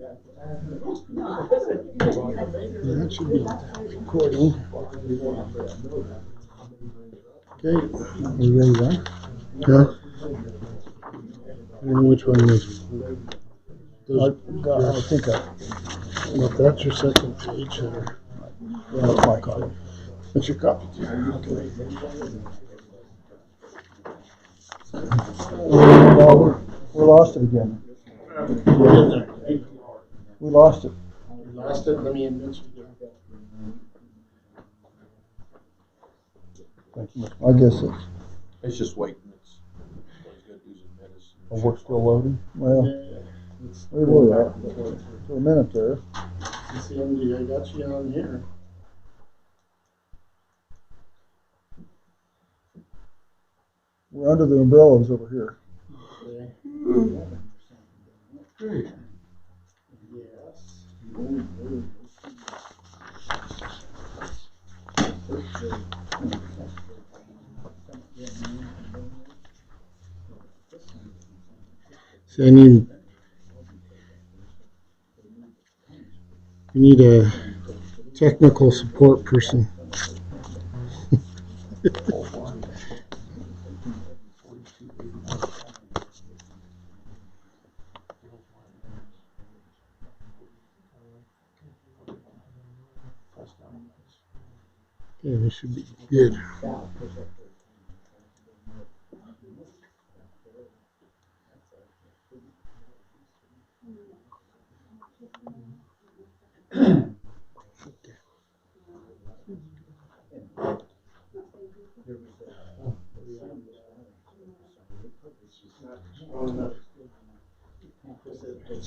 That should be recording. Okay, are you ready then? Yeah. I don't know which one is. I think well, if that's your second page, or that's my copy. That's your copy too. Okay. Well, we lost it again. We lost it. You lost it? Let me admit you. I guess It's just waiting. we're still loading. Well, we were there for a minute there. CMD, I got you on here. We're under the umbrellas over here. Okay. Yes. So we need a technical support person. Yeah, this should be good.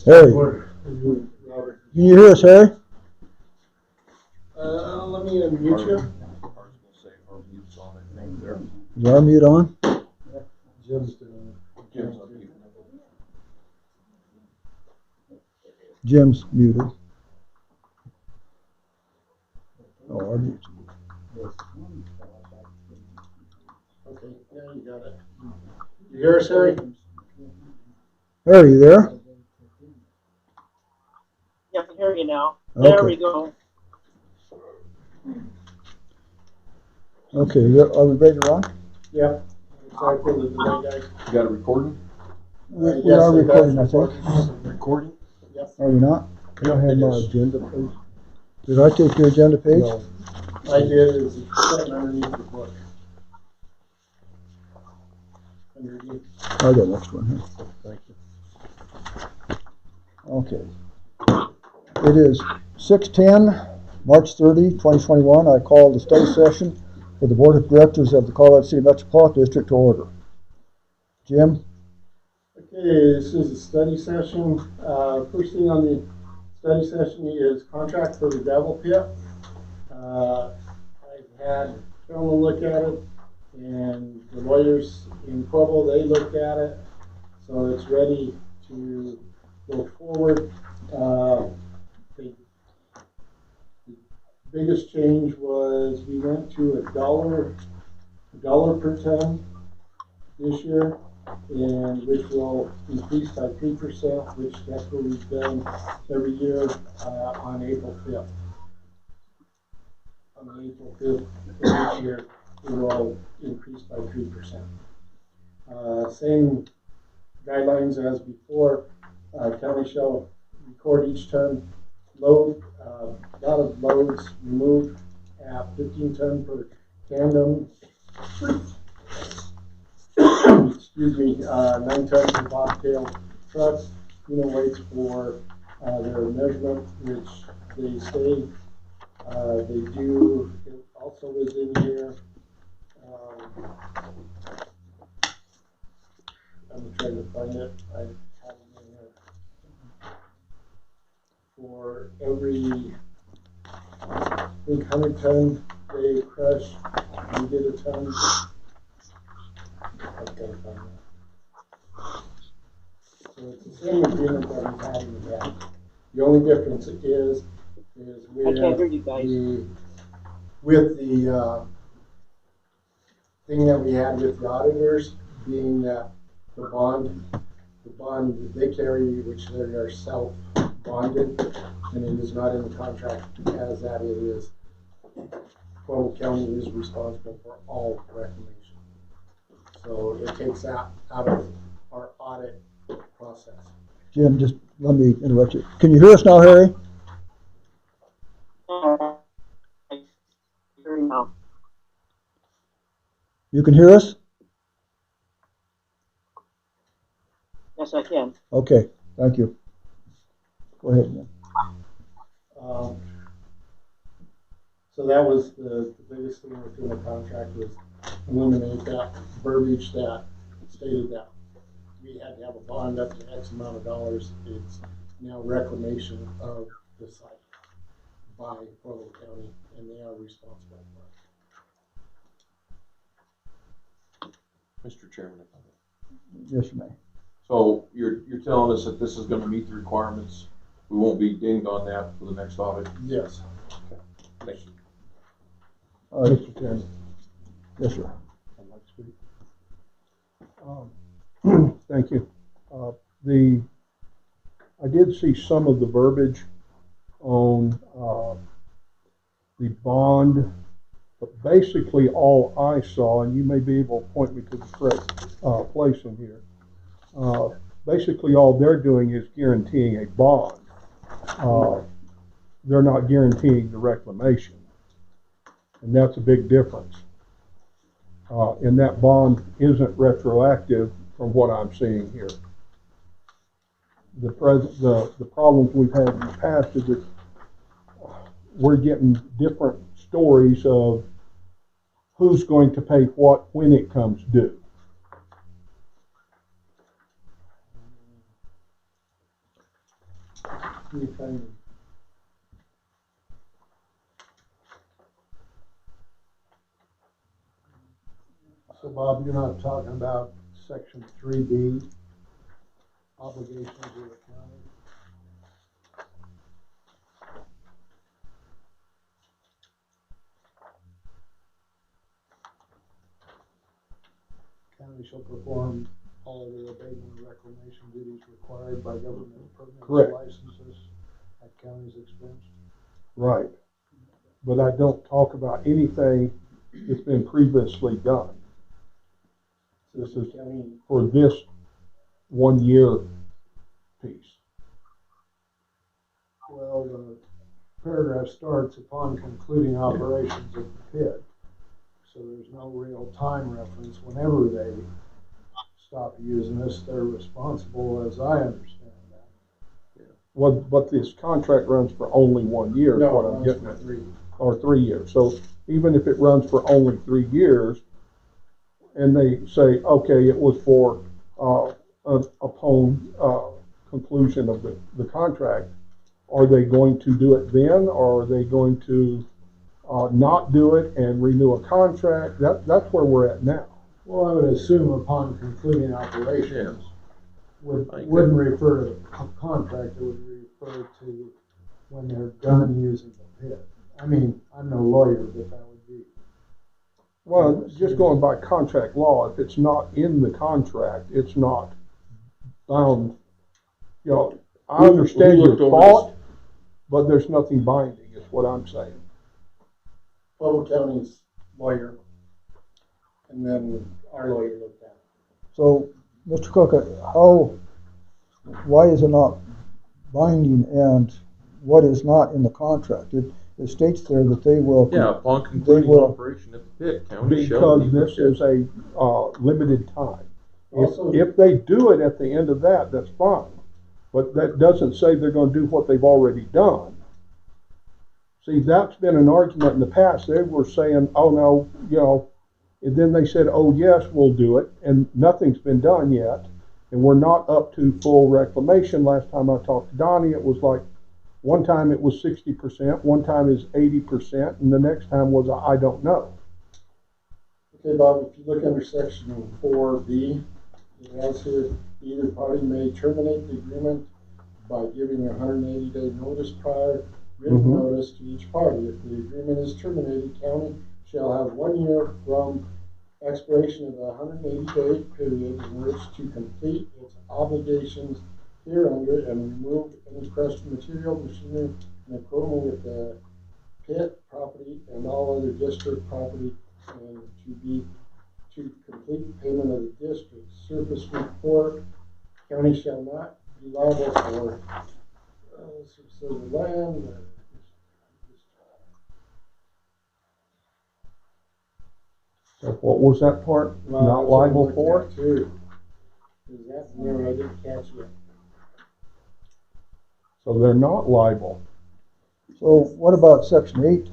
Harry, can you hear us, Harry? Let me unmute you. Is our mute on? Jim's muted. Oh, our mute. Okay, now you got it. You hear us, Harry? Harry, you there? Yeah, I can hear you now. Okay. There we go. Okay, are we ready to run? Yeah. Sorry for the delay, guys. You got a recording? We Yes, are it recording, I does. think. Recording? Yes. Are we not? No, I have it my is. agenda page. Did I take your agenda page? No. I did is sitting underneath the book. Underneath. I got next one here. Thank you. Okay. It is 6:10, March 30, 2021. I call the study session for the Board of Directors of the Colorado City Metropolitan District to order. Jim? Okay, this is a study session. First thing on the study session is contract for the gravel pit. I've had gentlemen look at it, and the lawyers in Pueblo, they looked at it, so it's ready to go forward. The biggest change was we went to a dollar per ton this year, and which will increase by 3%, which that's what we've done every year on April 5th. On April 5th of this year, it will increase by 3%. Same guidelines as before. County shall record each ton load, lot of loads removed at 15 ton per tandem. Excuse me, 9 ton per bobtail truck. Weights for their measurement, which they say they do. It also is in here. I'm trying to find it. I have it in here. For every, I think, 100 ton they crush, you get a ton. I've got to find that. So it's the same agreement that we've had in the past. The only difference is I can't hear you guys. with the thing that we had with the auditors, being that the bond that they carry, which they are self bonded, and it is not in the contract as that it is. Pueblo County is responsible for all reclamation. So it takes that out of our audit process. Jim, just let me interrupt you. Can you hear us now, Harry? I hear you now. You can hear us? Yes, I can. Okay, thank you. Go ahead, Jim. So that was the biggest thing within the contract was eliminate that verbiage that stated that we had to have a bond up to X amount of dollars. It's now reclamation of the site by Pueblo County, and they are responsible for it. Mr. Chairman, if I may. Yes, you may. So you're telling us that this is gonna meet the requirements? We won't be dinged on that for the next audit? Yes. Okay, thank you. All right. Mr. Chairman, Yes, sir. I'd like to speak. Thank you. I did see some of the verbiage on the bond, but basically all I saw, and you may be able to point me to the correct place in here. Basically all they're doing is guaranteeing a bond. They're not guaranteeing the reclamation. And that's a big difference. And that bond isn't retroactive from what I'm seeing here. The problems we've had in the past is that we're getting different stories of who's going to pay what when it comes due. So Bob, you're not talking about section 3B, obligations of the county? County shall perform all of the abatement and reclamation duties required by government permits, Correct. licenses at county's expense. Right. But I don't talk about anything that's been previously done. This is for this 1 year piece. Well, the paragraph starts upon concluding operations of the pit. So there's no real time reference. Whenever they stop using this, they're responsible, as I understand that. Well, but this contract runs for only 1 year, is what I'm getting at. 3. Or 3 years. So even if it runs for only 3 years, and they say, okay, it was for upon conclusion of the contract, are they going to do it then, or are they going to not do it and renew a contract? That's where we're at now. Well, I would assume upon concluding operations wouldn't refer to the contract, it would refer to when they're done using the pit. I mean, I'm no lawyer, but that would be. Well, just going by contract law, if it's not in the contract, it's not bound. You know, I understand your thought, but there's nothing binding, is what I'm saying. Pueblo County's lawyer, and then our lawyer looked at it. So, Mr. Cook, why is it not binding, and what is not in the contract? It states there that they will. Yeah, upon concluding operation at the pit, county shall. Because this is a limited time. Also, If they do it at the end of that, that's fine. But that doesn't say they're going to do what they've already done. See, that's been an argument in the past. They were saying, oh no, you know, and then they said, oh yes, we'll do it, and nothing's been done yet. And we're not up to full reclamation. Last time I talked to Donnie, it was like, one time it was 60%, one time is 80%, and the next time was I don't know. Okay, Bob, if you look under section 4B, it has here, either party may terminate the agreement by giving a 180-day notice prior written notice to each party. If the agreement is terminated, county shall have 1 year from expiration of the 180-day period in which to complete its obligations hereunder and remove any crushed material, machinery, and equipment with the pit property and all other district property, and to complete payment of the district surface report. County shall not be liable for surface of the land. So what was that part? Well, Not that's what I'm liable looking for? at too. Is that there? I didn't catch it. So they're not liable. So what about section 8,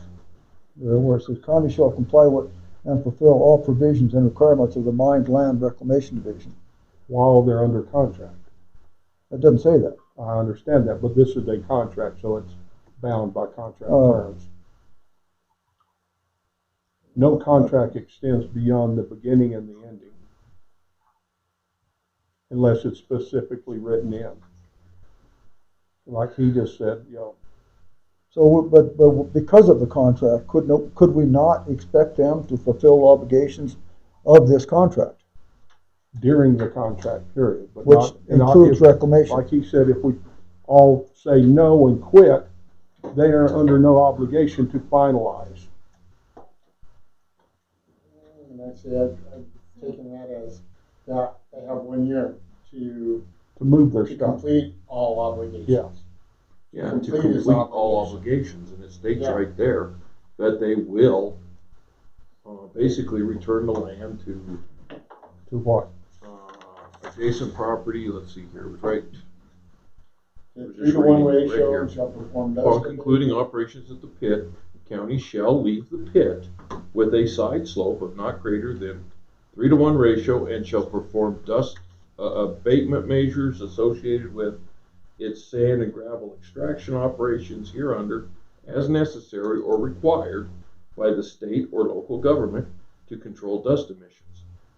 where it says county shall comply with and fulfill all provisions and requirements of the Mine Land Reclamation Division? While they're under contract. That doesn't say that. I understand that, but this is a contract, so it's bound by contract Oh. terms. No contract extends beyond the beginning and the ending, unless it's specifically written in. Like he just said, you know. So, but because of the contract, could we not expect them to fulfill obligations of this contract, During the contract period, but which not, includes reclamation? like he said, if we all say no and quit, they are under no obligation to finalize. And I said, I'm taking that as that they have 1 year to To move their to stuff. complete all obligations. Yeah. Yeah, to Complete his complete all obligation. obligations, and it states Yeah. right there that they will, basically return the land to, To what? adjacent property, let's see here, it was right. The We're 3 just to 1 reading it right ratio here. and shall perform Upon dust. concluding operations at the pit, the county shall leave the pit with a side slope of not greater than 3 to 1 ratio and shall perform dust abatement measures associated with its sand and gravel extraction operations hereunder as necessary or required by the state or local government to control dust emissions.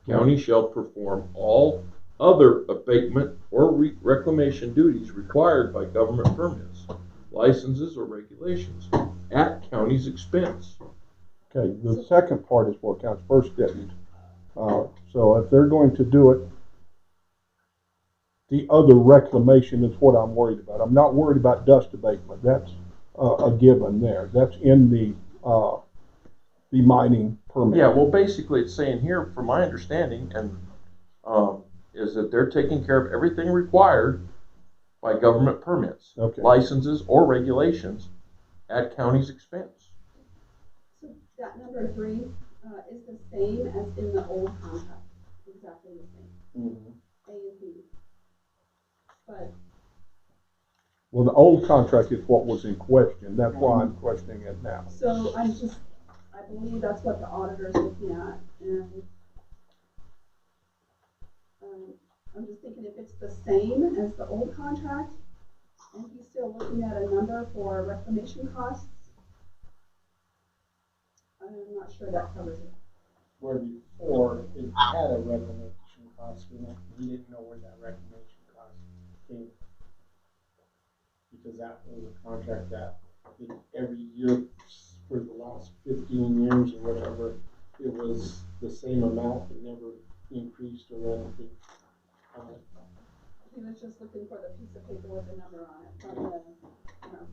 County shall perform all other abatement or reclamation duties required by government permits, licenses, or regulations at county's expense. Okay, the second part is what counts, first didn't. So if they're going to do it, the other reclamation is what I'm worried about. I'm not worried about dust abatement. That's a given there. That's in the mining permit. Yeah, well, basically, it's saying here, from my understanding, and is that they're taking care of everything required by government permits, Okay. licenses, or regulations at county's expense. So that number 3 is the same as in the old contract, exactly the same, A and B. But Well, the old contract is what was in question. That's why I'm questioning it now. so I believe that's what the auditor's looking at, and I'm just thinking if it's the same as the old contract, and he's still looking at a number for reclamation costs, I'm not sure that covers it. Where before it had a reclamation cost in it, he didn't know where that reclamation cost came from. Because that was a contract that every year for the last 15 years or whatever, it was the same amount, it never increased or anything. He was just looking for the piece of paper with the number on it from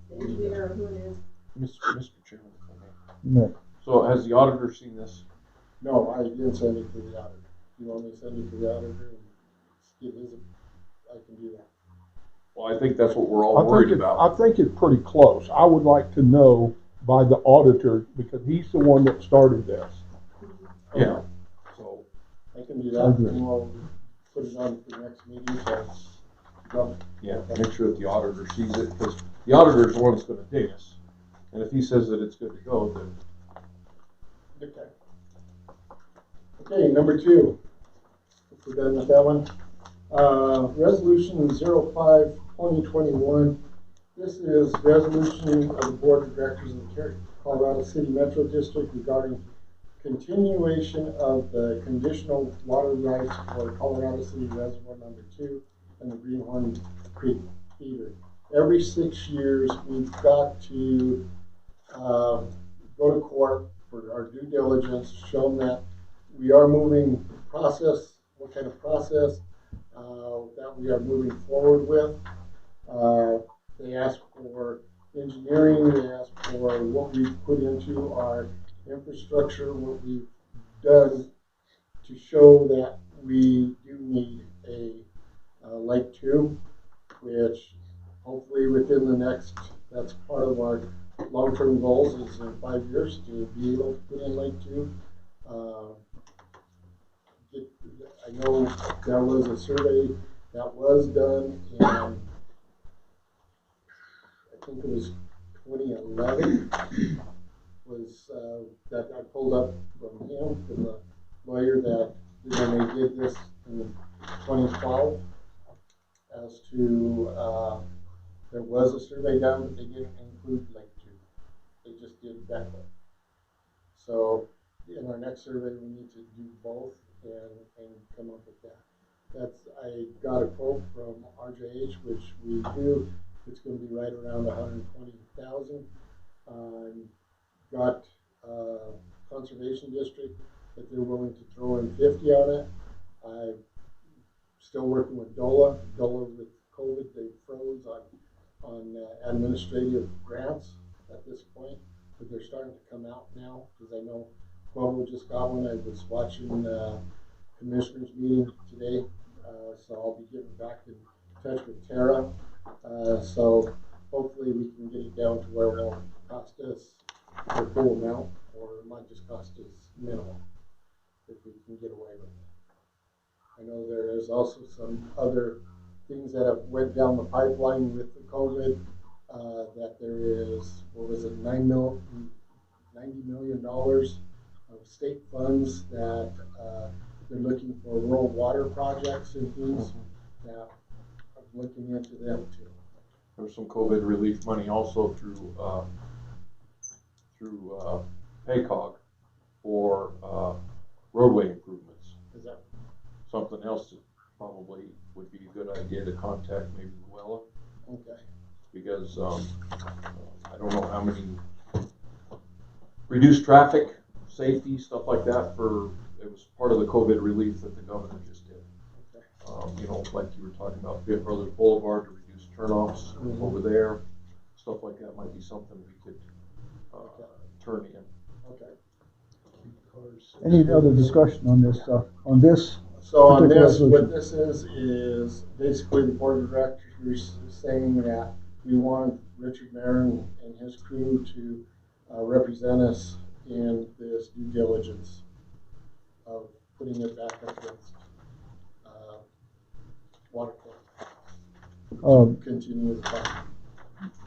the engineer or who it is. Mr. Chairman, if I No. may. So has the auditor seen this? No, I didn't send it to the auditor. You want me to send it to the auditor and give his, I can do that. Well, I think that's what we're all worried about. I think it's pretty close. I would like to know by the auditor, because he's the one that started this. Yeah. So, I can do that, and we'll put it on for next meeting, so. Yeah, make sure that the auditor sees it, because the auditor's the one that's gonna ding us. And if he says that it's good to go, then. Okay. Okay, number 2. If we're done with that one. Resolution 05-2021. This is resolution of the Board of Directors of the Colorado City Metro District regarding continuation of the conditional water rights for Colorado City Reservoir Number 2 and the Greenhorn Creek feeder. Every 6 years, we've got to go to court for our due diligence, show them that we are moving process, what kind of process, that we are moving forward with. They asked for engineering, they asked for what we've put into our infrastructure, what we've done to show that we do need a Lake 2, which hopefully within the next, that's part of our long-term goals is in 5 years to be able to put in Lake 2. I know there was a survey that was done in, I think it was 2011, was that I pulled up from him, from the lawyer that when they did this in 2012, as to there was a survey done, but they didn't include Lake 2. They just did Beckler. So in our next survey, we need to do both and come up with that. I got a quote from RJH, which we do. It's going to be right around 120,000. Got Conservation District that they're willing to throw in 50 on it. I'm still working with DOLA. DOLA with COVID, they froze on administrative grants at this point, but they're starting to come out now because I know Pueblo just got one. I was watching commissioners meeting today, so I'll be getting back in touch with Tara. So hopefully we can get it down to where it won't cost us the full amount, or it might just cost us minimal if we can get away with it. I know there is also some other things that have went down the pipeline with the COVID, that there is, what was it, $90 million of state funds that they're looking for rural water projects and things that I'm looking into them too. There's some COVID relief money also through PACOG for roadway improvements. Is that something else that probably would be a good idea to contact maybe Luella? okay? Because I don't know how many reduced traffic, safety, stuff like that it was part of the COVID relief that the governor just did. Okay. You know, like you were talking about Fifth Brothers Boulevard to reduce turnoffs over there, stuff like that might be something we could turn in. Okay. Any other discussion on this, So on particular this, resolution? what this is basically the board of directors saying that we want Richard Marin and his crew to represent us in this due diligence of putting it back up against water quality. Continue the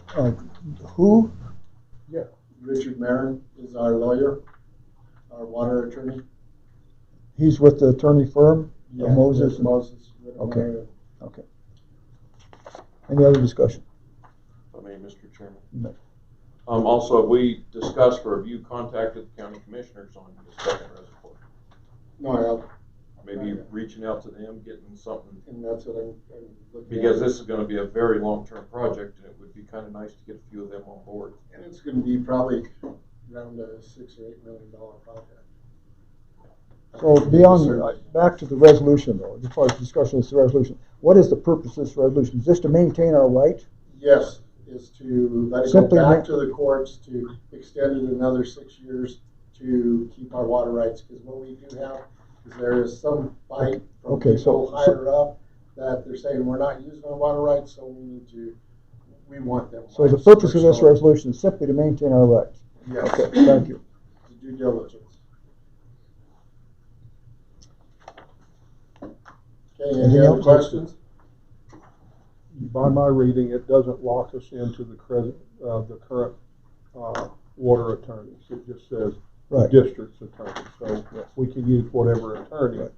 project. Who? Yeah. Richard Marin is our lawyer, our water attorney. He's with the attorney firm? Yeah, Moses? Moses. Okay. Okay. Any other discussion? I mean, Mr. Chairman. No. Also, we discussed or have you contacted the county commissioners on the second reservoir? No, Maybe reaching out to them, getting something. and that's what I'm looking Because at. this is going to be a very long-term project, and it would be kind of nice to get a few of them on board. And it's going to be probably around a $6 or $8 million project. So beyond, back to the resolution though, as far as discussion of the resolution, what is the purpose of this resolution? Is this to maintain our right? Yes, is to let it Simply go back to the courts to extend it another 6 years to keep our water rights. Because what we do have is there is some fight from Okay, people higher up that they're saying we're not using our water rights, so we want them. So the purpose of this resolution is simply to maintain our rights? Yes. Okay, thank you. To due diligence. Okay, any other questions? By my reading, it doesn't lock us into the current water attorneys. It just says the district's attorney. So we can use whatever attorney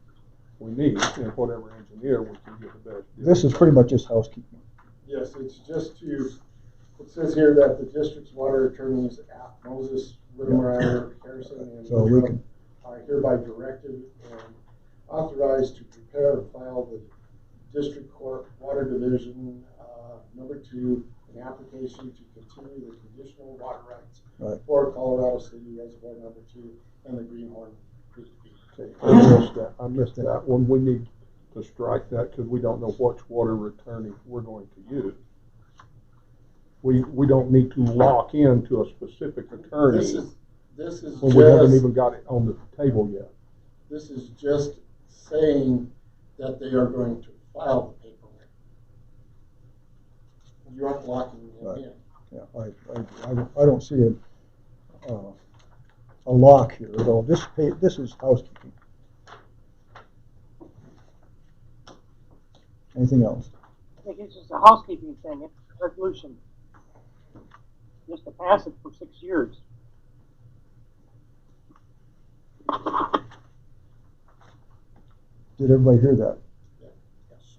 we need and whatever engineer we can get the best deal. This is pretty much just housekeeping. Yes, it's just it says here that the district's water attorneys at Moses, Whittemore, Harrison, and So we can are hereby directed and authorized to prepare and file the District Court Water Division #2, an application to continue the conditional water rights for Colorado City Reservoir #2 and the Greenhorn Creek. Okay, I missed that one. We need to strike that because we don't know which water attorney we're going to use. We don't need to lock into a specific attorney This is when we haven't just, even got it on the table yet. this is just saying that they are going to file the paperwork. You aren't locking them Right. in. Yeah, I don't see a lock here at all. This is housekeeping. Anything else? I think it's just a housekeeping thing, it's a resolution. Just to pass it for 6 years. Did everybody hear that? Yes.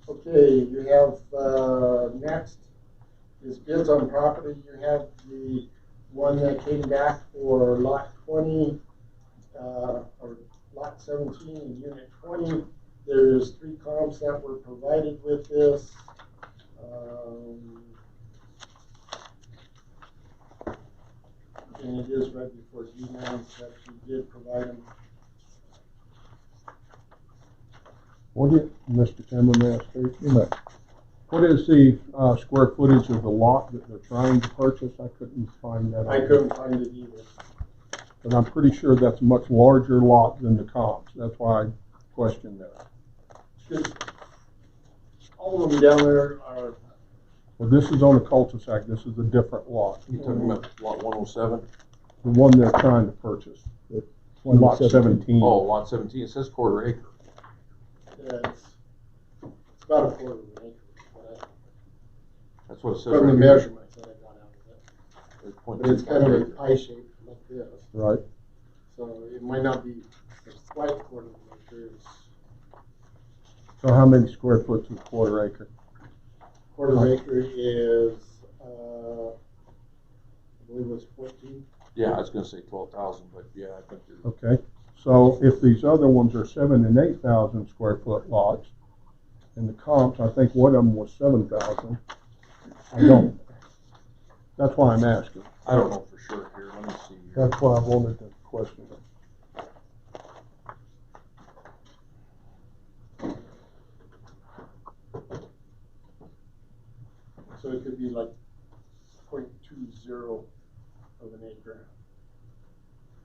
Okay, you have, next is bids on property. You have the one that came back for lot 20, or lot 17 and unit 20. There's 3 comps that were provided with this. And it is right before G9 that you did provide them. What is, Mr. Chairman, may I speak? You may. What is the square footage of the lot that they're trying to purchase? I couldn't find that. I couldn't find it either. But I'm pretty sure that's a much larger lot than the comps. That's why I questioned that. All of them down there are, Well, this is on a cul-de-sac. This is a different lot. You talking about lot 107? The one they're trying to purchase. Lot 17. Oh, lot 17, it says quarter acre. it's about a quarter of an acre. That's what it says. From the right here. measurements that I got out of it. It's But it's kind of an eye shape like this. Right. So it might not be a quite quarter of an acre. It's So how many square foot is a quarter acre? quarter of an acre is, I believe it was 14. Yeah, I was gonna say 12,000, but yeah, I think you're. Okay. So if these other ones are 7,000 and 8,000 square foot lots, and the comps, I think one of them was 7,000. I don't. That's why I'm asking. I don't know for sure here, let me see here. That's why I wanted to question it. So it could be like 0.20 of an acre.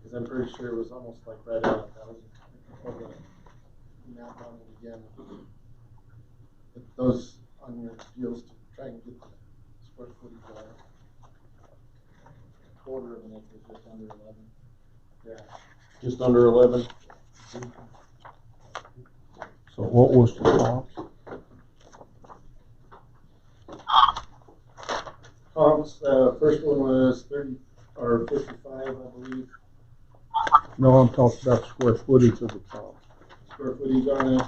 Because I'm pretty sure it was almost like right at 1,000. I'll go map on it again. But those on your deals to try and get the square footage on it. Quarter of an acre is just under 11. Yeah. Just under 11? So what was the comps? Comps, first one was 30 or 55, I believe. No, I'm talking about square footage of the comps. Square footage on it,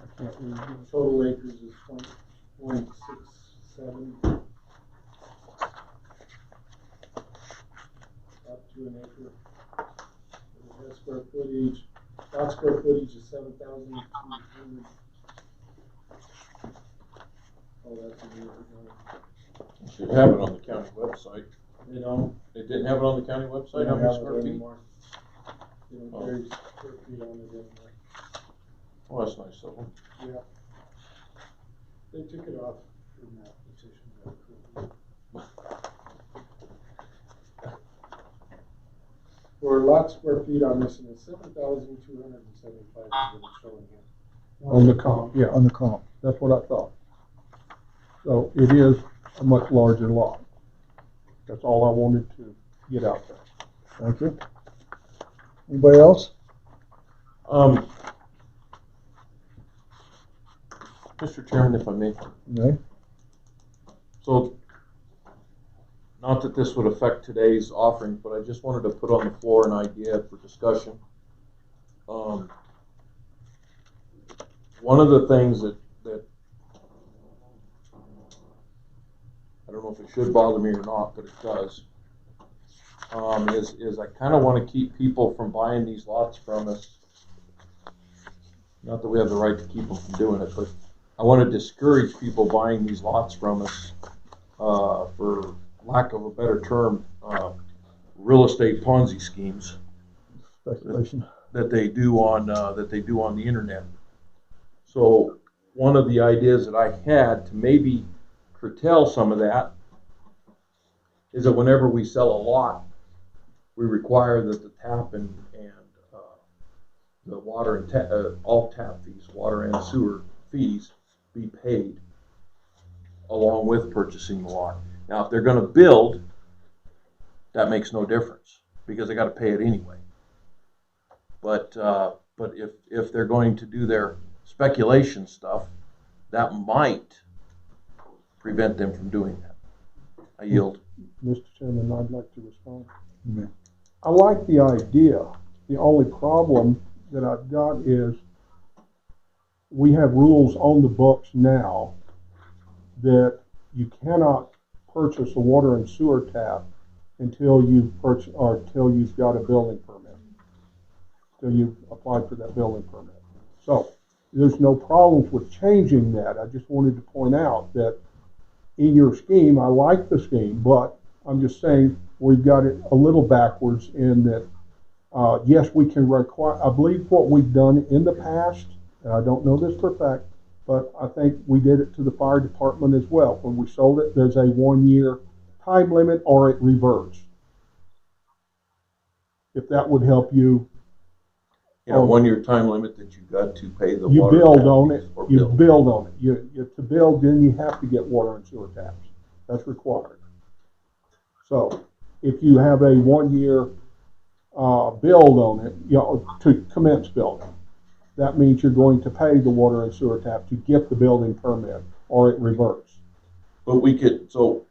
I can't read it. total acres is 20.67. Up to an acre. It has square footage, lot square footage is 7,200. Oh, that's a new one. You should have it on the county website. They don't. They didn't have it on the county They website, how don't many have square it feet? anymore. They don't carry square feet on it anymore. Oh, that's nice of them. Yeah. They took it off from that petition. For lot square feet on this, and it's 7,275 is what it's showing here. On the comp, yeah, On the comp. that's what I thought. So it is a much larger lot. That's all I wanted to get out there. Thank you. Anybody else? Mr. Chairman, if I may. No? So, not that this would affect today's offering, but I just wanted to put on the floor an idea for discussion. One of the things that I don't know if it should bother me or not, but it does, is I kind of want to keep people from buying these lots from us. Not that we have the right to keep them from doing it, but I want to discourage people buying these lots from us, for lack of a better term. real estate Ponzi schemes Speculation. that they do on the internet. So one of the ideas that I had to maybe curtail some of that is that whenever we sell a lot, we require that the tap and the water and all tap fees, water and sewer fees, be paid along with purchasing the lot. Now, if they're going to build, that makes no difference because they got to pay it anyway. But if they're going to do their speculation stuff, that might prevent them from doing that. I yield. Mr. Chairman, I'd like to respond. Mm-hmm. I like the idea. The only problem that I've got is we have rules on the books now that you cannot purchase a water and sewer tap until you've until you've got a building permit, until you've applied for that building permit. So there's no problems with changing that. I just wanted to point out that in your scheme, I like the scheme, but I'm just saying we've got it a little backwards in that, yes, we can require, I believe what we've done in the past, and I don't know this for a fact, but I think we did it to the fire department as well. When we sold it, there's a 1-year time limit or it reverts. If that would help you. Yeah, 1-year time limit that you got to pay the you water. Build on it. You build on it. You to build, then you have to get water and sewer taps. That's required. So if you have a 1-year build on it, to commence building, that means you're going to pay the water and sewer tap to get the building permit, or it reverts. But we could, so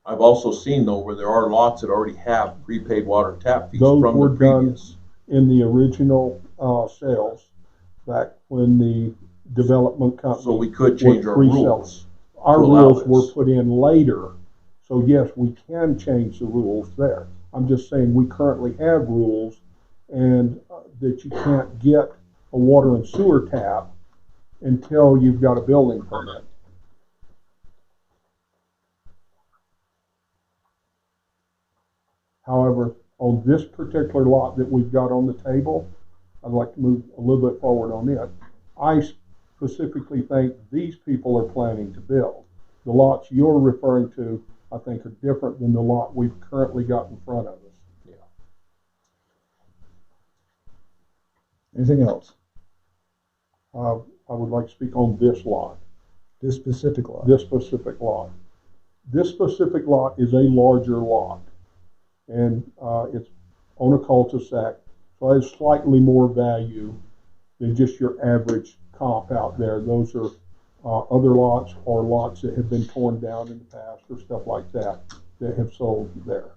I've also seen though where there are lots that already have prepaid water tap fees Those from were the previous. done in the original sales back when the development company. So we could change our rules. Our rules were put in later, so yes, we can change the rules there. I'm just saying we currently have rules and that you can't get a water and sewer tap until you've got a building permit. However, on this particular lot that we've got on the table, I'd like to move a little bit forward on it. I specifically think these people are planning to build. The lots you're referring to, I think, are different than the lot we've currently got in front of us. Yeah. Anything else? I would like to speak on this lot. This specific lot? This specific lot. This specific lot is a larger lot, and it's on a cul-de-sac, so it has slightly more value than just your average comp out there. Those are other lots or lots that have been torn down in the past or stuff like that that have sold there.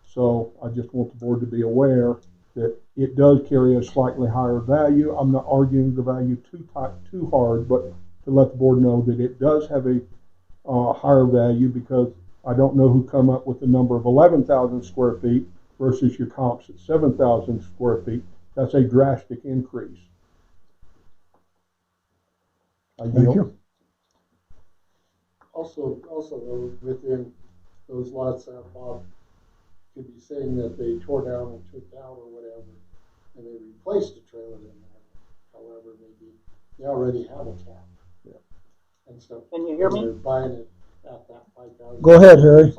So I just want the board to be aware that it does carry a slightly higher value. I'm not arguing the value too hard, but to let the board know that it does have a higher value, because I don't know who come up with the number of 11,000 square feet versus your comps at 7,000 square feet. That's a drastic increase. Thank you. Also within those lots that Bob could be saying that they tore down and took out or whatever, and they replaced a trailer in there. However, maybe they already have a tap. Yeah. And so Can you hear me? they're buying it at that 5,000. Go ahead, Harry.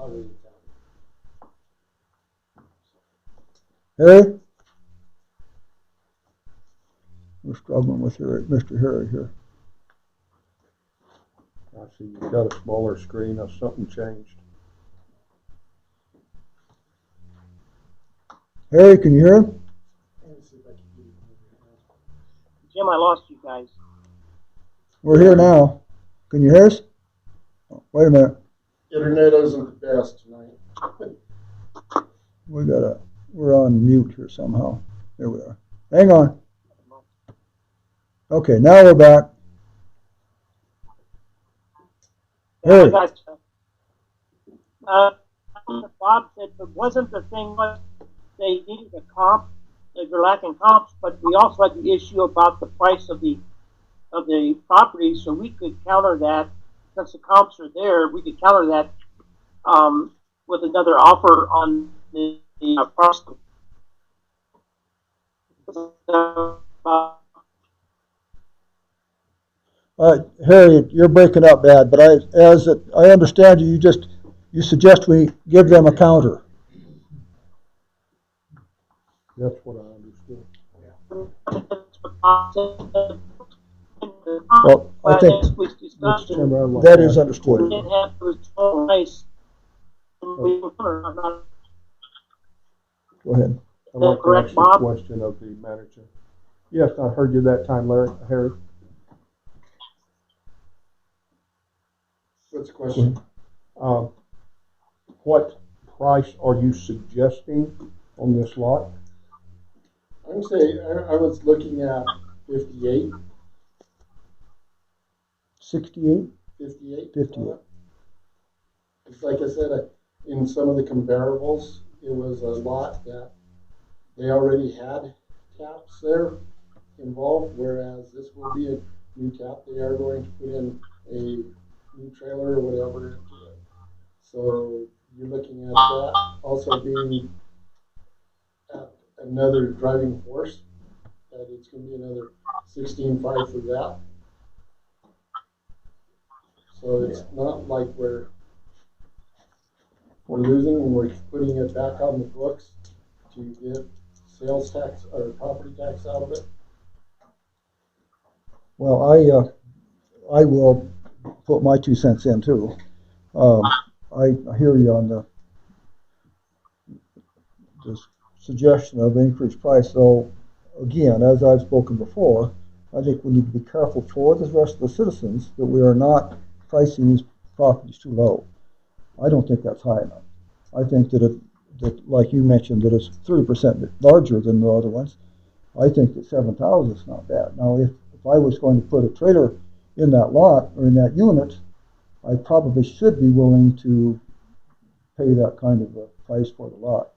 Harry? We're struggling with Mr. Harry here. I see you've got a smaller screen. If something changed. Harry, can you hear him? Jim, I lost you guys. We're here now. Can you hear us? Oh, wait a minute. Internet isn't the best tonight. We're on mute here somehow. There we are. Hang on. Okay, now we're back. Yeah, I got you. Bob said, but wasn't the thing was they needed a comp, they're lacking comps, but we also had the issue about the price of the property, so we could counter that, since the comps are there, we could counter that with another offer on the parcel. Harry, you're breaking up bad, but I understand you, you suggest we give them a counter. That's what I understood. Well, I think Mr. Chairman, I'd like that to is ask a understood. question. Go ahead. I'd like to correct, ask a Bob? question of the manager. Yes, I heard you that time, Harry. What's the question? What price are you suggesting on this lot? I'm saying, I was looking at 58. 68? 58. 58. It's like I said, in some of the comparables, it was a lot that they already had taps there involved, whereas this will be a new tap. They are going to put in a new trailer or whatever into it. So you're looking at that also being at another driving force, that it's going to be another 16.5 for that. So it's not like we're losing and we're putting it back on the books to get sales tax or property tax out of it. Well, I will put my 2 cents in too. I hear you on the suggestion of increased price, though, again, as I've spoken before, I think we need to be careful for the rest of the citizens that we are not pricing these properties too low. I don't think that's high enough. I think that like you mentioned, that it's 30% larger than the other ones. I think that 7,000 is not bad. Now, if I was going to put a trailer in that lot or in that unit, I probably should be willing to pay that kind of a price for the lot.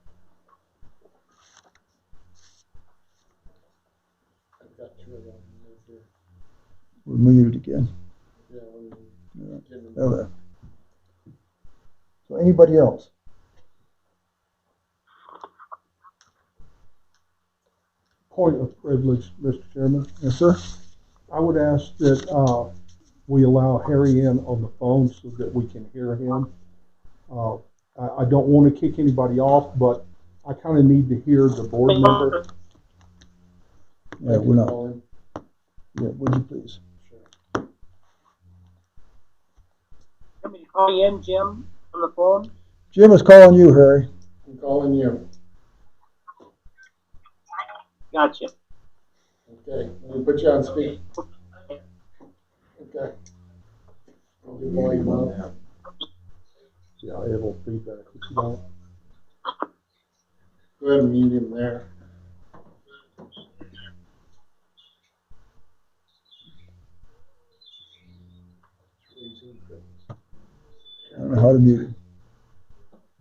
I've got two of them here. We're muted again. Yeah, There. So anybody else? Point of privilege, Mr. Chairman. Yes, sir. I would ask that we allow Harry in on the phone so that we can hear him. I don't want to kick anybody off, but I kind of need to hear the board member. Yeah, we're not. Yeah, would you please? Let me call you in, Jim, on the phone. Jim is calling you, Harry. I'm calling you. Gotcha. Okay, let me put you on speed. Okay. I'll do volume up. Yeah, it'll feedback if you don't. Go ahead and mute him there. I don't know how to mute him.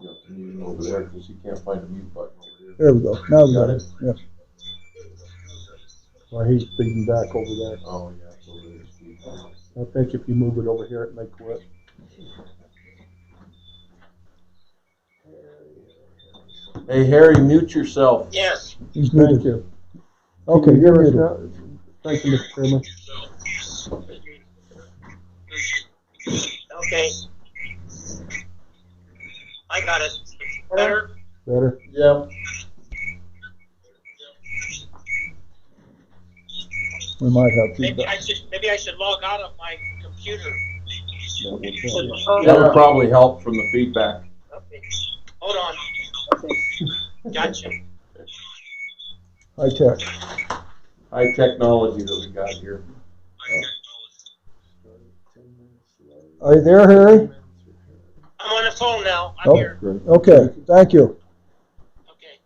You have to mute him over there because you can't find a mute button over here. There we go. Now we got it. Yeah. Well, he's feeding back over there. Oh, yeah, it's over there, Steve. I think if you move it over here, it may quit. Hey, Harry, mute yourself. Yes. He's muted. Thank you. Okay, Can you you're hear us muted. now? Thank you, Mr. Chairman. Okay. I got it. Better? Better? Yep. We might have feedback. Maybe I should log out of my computer. That would probably help from the feedback. Okay. Hold on. Okay. Gotcha. High tech. High technology that we got here. Are you there, Harry? I'm on the phone now. I'm here. Okay, thank you. Okay.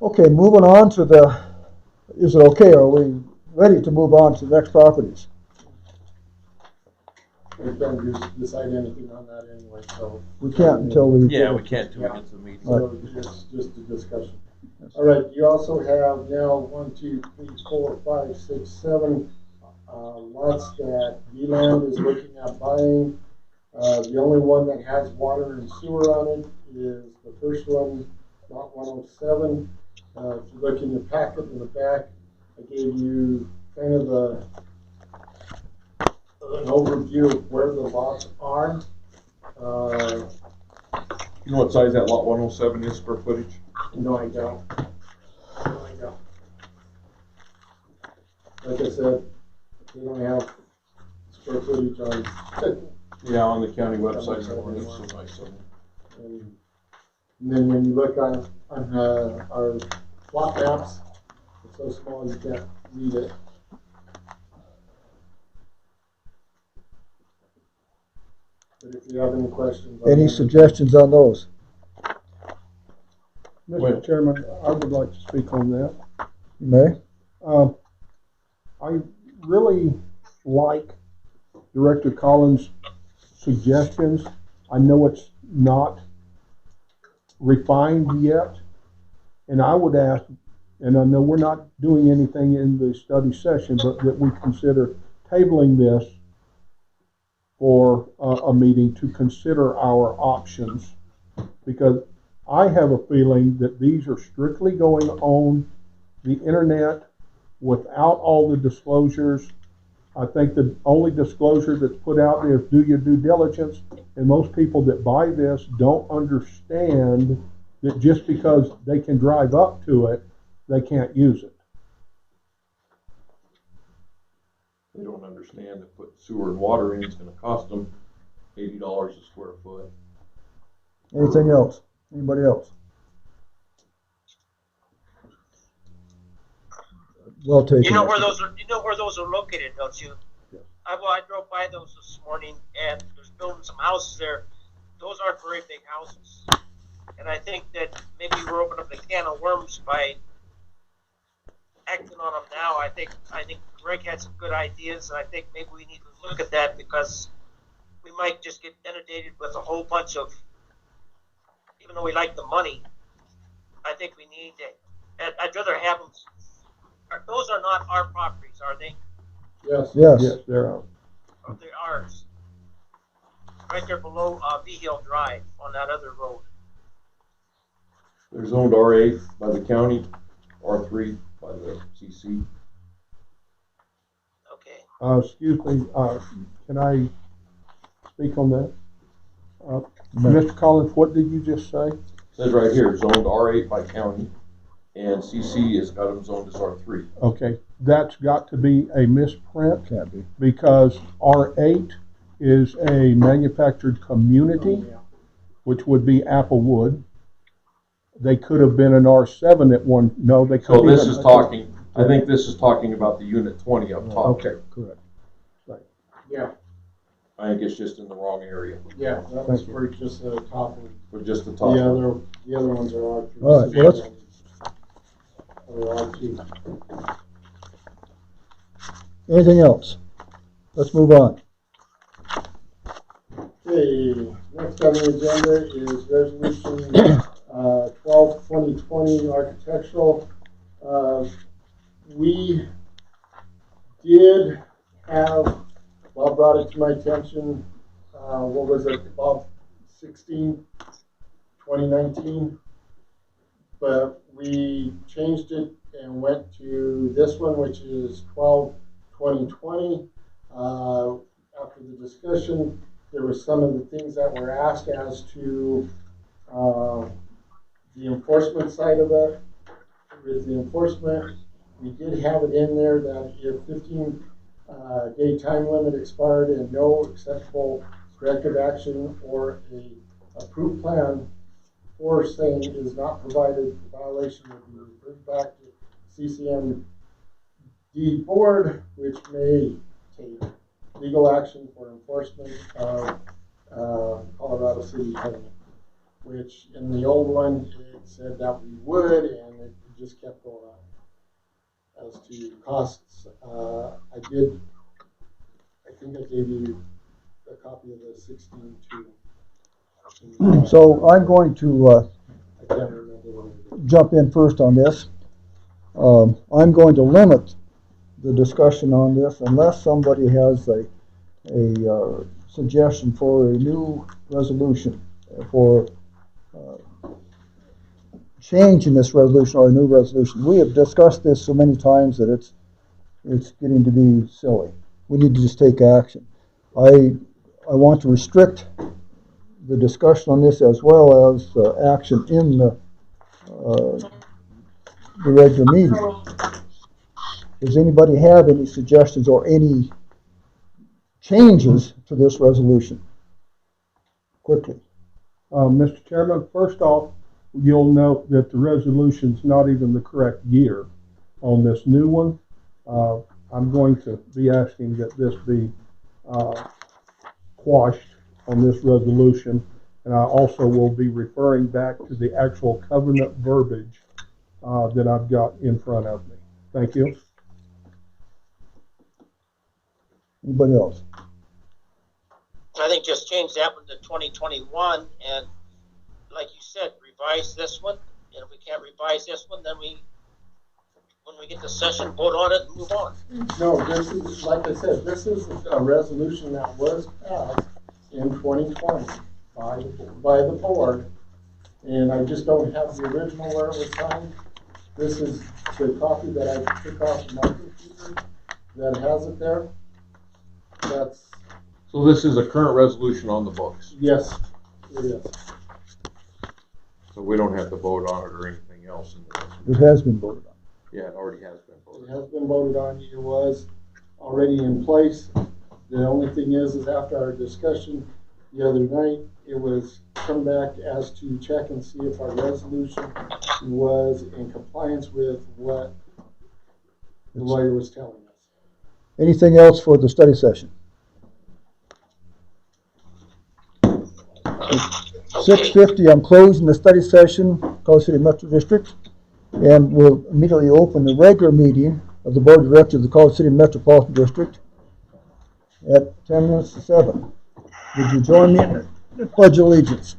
Okay, moving on to is it okay? Are we ready to move on to the next properties? We can't decide anything on that anyway, so. We can't until we. Yeah, we can't till we get to the meeting. So it's just a discussion. All right, you also have now 1, 2, 3, 4, 5, 6, 7 lots that VLAND is looking at buying. The only one that has water and sewer on it is the first one, lot 107. If you look in your packet in the back, I gave you kind of an overview of where the lots are. You know what size that lot 107 is square footage? No, I don't. No, I don't. Like I said, they don't have square footage on. Yeah, on the county website, it's so nice of them. And then when you look on our plot maps, it's so small you can't read it. But if you have any questions. Any suggestions on those? Mr. Chairman, I would like to speak on that. You may. I really like Director Collins' suggestions. I know it's not refined yet, and I would ask, and I know we're not doing anything in the study session, but that we consider tabling this for a meeting to consider our options, because I have a feeling that these are strictly going on the internet without all the disclosures. I think the only disclosure that's put out there is do your due diligence, and most people that buy this don't understand that just because they can drive up to it, they can't use it. They don't understand that putting sewer and water in is going to cost them $80 a square foot. Anything else? Anybody else? Well taken. You know where those are located, don't you? Yeah. I drove by those this morning, and there's building some houses there. Those aren't very big houses, and I think that maybe we're opening up a can of worms by acting on them now. I think Greg had some good ideas, and I think maybe we need to look at that, because we might just get inundated with a whole bunch of, even though we like the money, I think we need to, I'd rather have them, those are not our properties, are they? Yes. Yes. Yes, they're out. Or they're ours? Right there below V Hill Drive on that other road. They're zoned R8 by the county, R3 by the CC. Okay. Excuse me, can I speak on that? Mr. Collins, what did you just say? It says right here, zoned R8 by county, and CC has got them zoned as R3. Okay, that's got to be a misprint. Can't be. Because R8 is a manufactured community, which would be Applewood. They could have been an R7 at one. No, they could. So this is talking. I think this is talking about the unit 20 up top. Okay, Correct. right. Yeah. I think it's just in the wrong area. Yeah, that was for just the top one. For just the top. The other ones are R2. All right, well, R2. Anything else? Let's move on. Okay, next on the agenda is resolution 12/2020 architectural. We did have, Bob brought it to my attention, what was it, Bob, 2019? But we changed it and went to this one, which is 12/2020. After the discussion, there were some of the things that were asked as to the enforcement side of it. With the enforcement, we did have it in there that if 15-day time limit expired and no acceptable corrective action or a approved plan for saying is not provided, the violation will be referred back to CCMD board, which may take legal action for enforcement of Colorado City Code, which in the old one it said that we would, and it just kept going on. As to costs, I think I gave you a copy of the 16-2. So I'm going to I can't remember what it is. jump in first on this. I'm going to limit the discussion on this unless somebody has a suggestion for a new resolution for change in this resolution or a new resolution. We have discussed this so many times that it's getting to be silly. We need to just take action. I want to restrict the discussion on this as well as action in the regular meeting. Does anybody have any suggestions or any changes to this resolution? Quickly. Mr. Chairman, first off, you'll note that the resolution's not even the correct year on this new one. I'm going to be asking that this be quashed on this resolution, and I also will be referring back to the actual covenant verbiage that I've got in front of me. Thank you. Anybody else? I think just change that one to 2021, and like you said, revise this one. And if we can't revise this one, then when we get to session, vote on it and move on. No, this is, like I said, this is a resolution that was passed in 2020 by the board, and I just don't have the original where it was signed. This is the copy that I took off my computer that has it there. So this is a current resolution on the books. Yes, it is. So we don't have to vote on it or anything else in the resolution. It has been voted on. Yeah, it already has been voted It has been voted on. It was already in place. The only thing is after our discussion the other night, it was come back as to check and see if our resolution was in compliance with what the lawyer was telling us. Anything else for the study session? 6:50, I'm closing the study session, College City Metro District, and we'll immediately open the regular meeting of the Board of Directors of the College City Metropolitan District at 10 minutes to 7. Would you join me in the Pledge of Allegiance?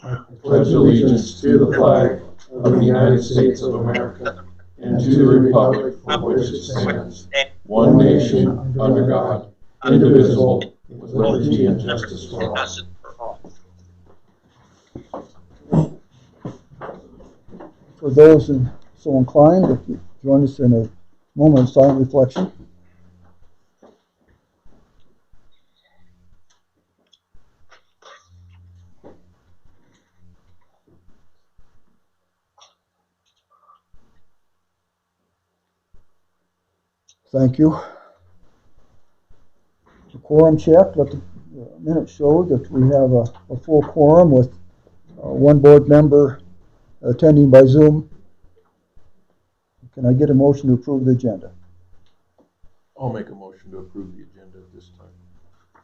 I pledge allegiance to the flag of the United States of America and to the republic for which it stands, one nation, under God, indivisible, with liberty and justice for all. For those so inclined, if you join us in a moment of silent reflection. Thank you. The quorum check. Let the minutes show that we have a full quorum with one board member attending by Zoom. Can I get a motion to approve the agenda? I'll make a motion to approve the agenda at this time.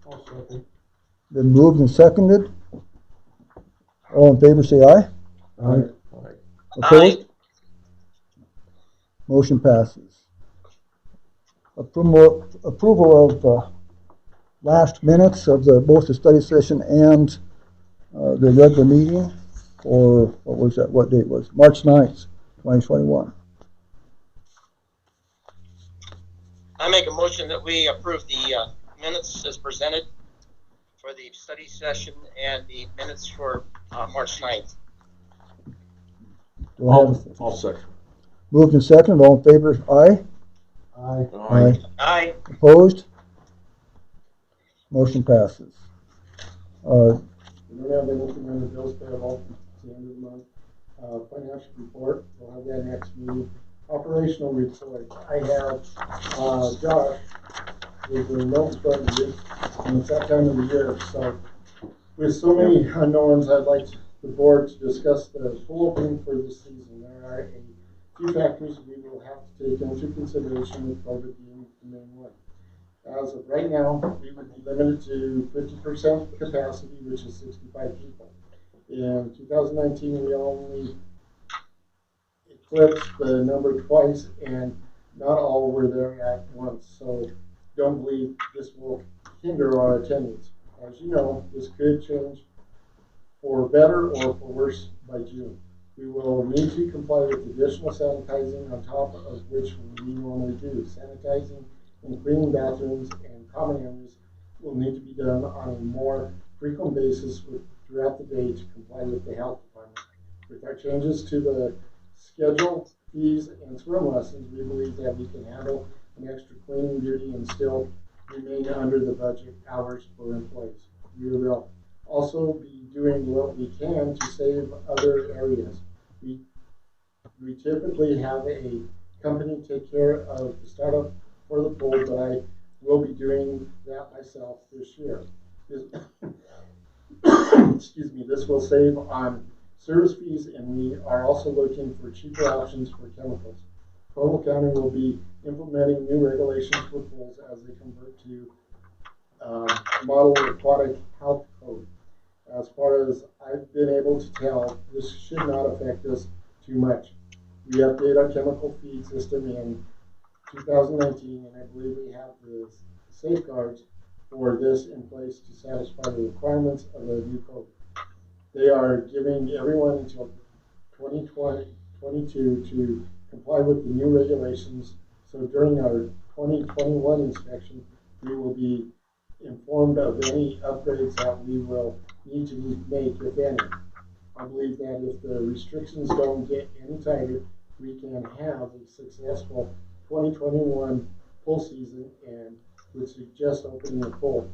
I'll second. Been moved and seconded. All in favor say aye. Aye. Aye. Opposed? Aye. Motion passes. Approval of last minutes of both the study session and the regular meeting for, what date was it? March 9th, 2021. I make a motion that we approve the minutes as presented for the study session and the minutes for March 9th. I'll second. Moved and seconded. All in favor, aye. Aye. Aye. Aye. Opposed? Motion passes. We don't have anything on the bills payable at the end of the month. Financial report, we'll have that next meeting. Operational report, I have Josh with the notes from you, and it's that time of the year, so with so many unknowns, I'd like the board to discuss the pool opening for this season. There are a few factors we will have to take into consideration, with COVID being the main one. As of right now, we would be limited to 50% capacity, which is 65 people. In 2019, we only eclipsed the number twice, and not all were there at once. So don't believe this will hinder our attendance. As you know, this could change for better or for worse by June. We will need to comply with additional sanitizing on top of which we normally do. Sanitizing and cleaning bathrooms and common areas will need to be done on a more frequent basis throughout the day to comply with the health department. With our changes to the schedule, fees, and swim lessons, we believe that we can handle an extra cleaning duty and still remain under the budget hours for employees. We will also be doing what we can to save other areas. We typically have a company take care of the startup for the pool, but I will be doing that myself this year. Excuse me, this will save on service fees, and we are also looking for cheaper options for chemicals. Provo County will be implementing new regulations for pools as they convert to model aquatic health code. As far as I've been able to tell, this should not affect us too much. We updated our chemical feed system in 2019, and I believe we have the safeguards for this in place to satisfy the requirements of the new code. They are giving everyone until 2022 to comply with the new regulations. So during our 2021 inspection, we will be informed of any upgrades that we will need to make, if any. I believe that if the restrictions don't get any tighter, we can have a successful 2021 pool season and would suggest opening the pool.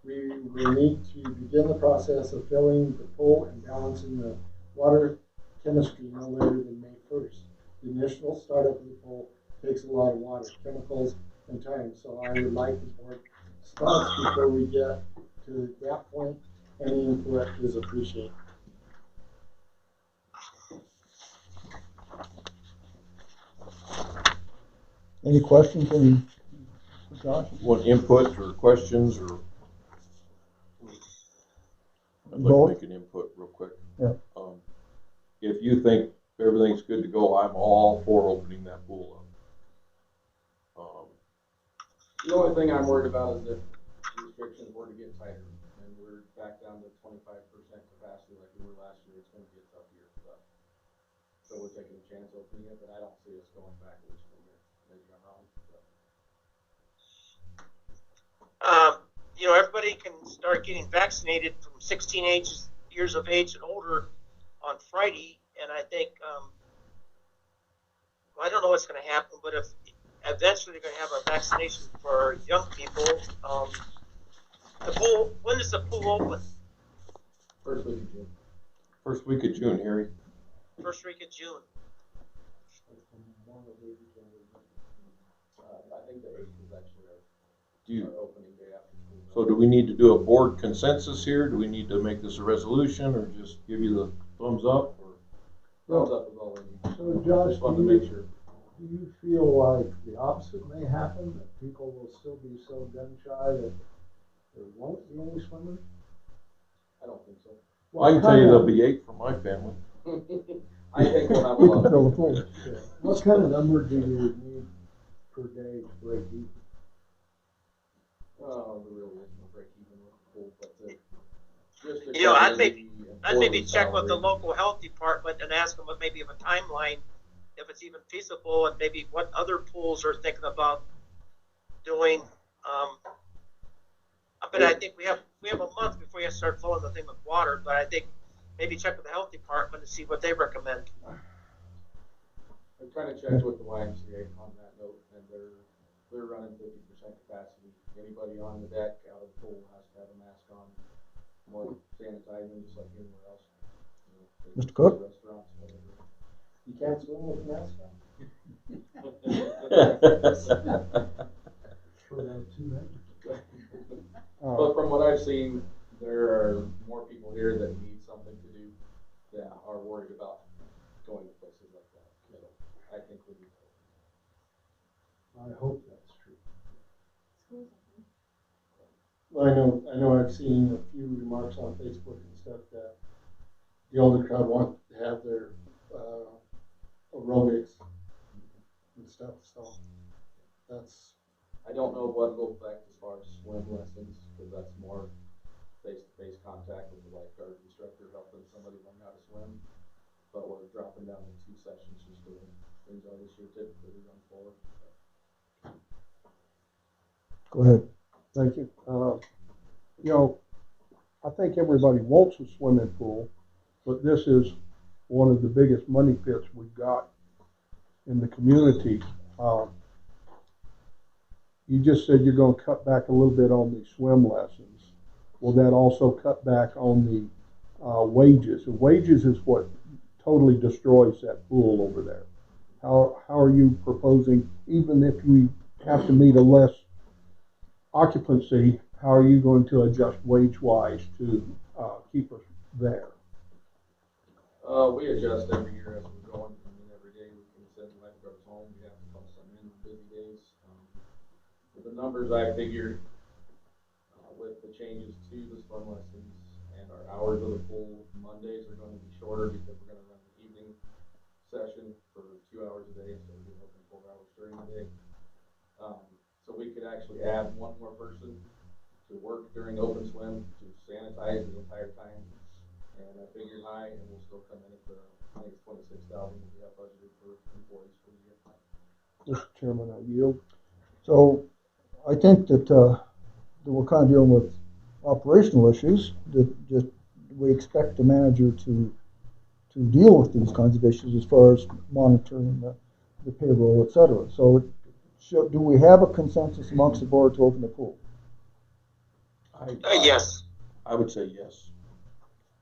We will need to begin the process of filling the pool and balancing the water chemistry no later than May 1st. The initial startup of the pool takes a lot of water, chemicals, and time, so I would like the board's thoughts before we get to that point. Any input is appreciated. Any questions from Josh? Want input or questions or? I'd like Both. to make an input real quick. Yeah. If you think everything's good to go, I'm all for opening that pool up. The only thing I'm worried about is if restrictions were to get tighter and we're back down to 25% capacity like we were last year, it's going to be a tough year for us. So we're taking a chance opening it, but I don't see us going backwards from here. Maybe I'm wrong. You know, everybody can start getting vaccinated from 16 years of age and older on Friday, and I think I don't know what's going to happen, but if eventually they're going to have a vaccination for young people, the pool. When does the pool open? First week of June. First week of June, Harry. First week of June. I think the 8th is actually our opening day after school. So do we need to do a board consensus here? Do we need to make this a resolution or just give you the thumbs up? Or? Thumbs up is all we need. So Josh, Just want to make sure. do you feel like the opposite may happen, that people will still be so gun shy that there won't be any swimmers? I don't think so. Well, I can tell you there'll be 8 for my family. I think we'll have a lot Fill the of pool. Yeah. What kind of number do you need per day to break even? there really isn't a break even with the pool, but just to You know, cover I'd maybe the check with the salary. local health department and ask them what maybe of a timeline, if it's even feasible, and maybe what other pools are thinking about doing. But I think we have a month before you start filling the thing with water. But I think maybe check with the health department and see what they recommend. I'm trying to check with the YMCA on that note, and they're running 50% capacity. Anybody on the deck out of the pool has to have a mask on, more sanitizing, just like anywhere else. Mr. Cook? Restaurants, whatever. You can't swim with a mask on? But from what I've seen, there are more people here that need something to do that are worried about going to places like that. So I think we need to. I hope that's true. Well, I know I've seen a few remarks on Facebook and stuff that the older crowd want to have their aerobics and stuff, so that's. I don't know what it'll affect as far as swim lessons, because that's more face-to-face contact with the lifeguard instructor helping somebody learn how to swim. But we're dropping down to 2 sessions just doing things are this year. Typically we run 4. Go ahead. Thank you. You know, I think everybody wants a swimming pool, but this is one of the biggest money pits we've got in the community. You just said you're going to cut back a little bit on the swim lessons. Will that also cut back on the wages? The wages is what totally destroys that pool over there. How are you proposing, even if we have to meet a less occupancy, how are you going to adjust wage-wise to keep us there? We adjust every year as we're going. I mean, every day we can send lifeguards home. We have to call some in on busy days. With the numbers I figured, with the changes to the swim lessons and our hours of the pool, Mondays are going to be shorter because we're going to run the evening session for 2 hours a day, so we're open 4 hours during the day. So we could actually add one more person to work during open swim to sanitize the entire time. And I figured high, and we'll still come in at the, I think it's 26,000 we have budgeted for employees for the year. Mr. Chairman, I yield. So I think that we're kind of dealing with operational issues that just we expect the manager to deal with these kinds of issues as far as monitoring the payroll, et cetera. So do we have a consensus amongst the board to open the pool? Yes. I would say yes.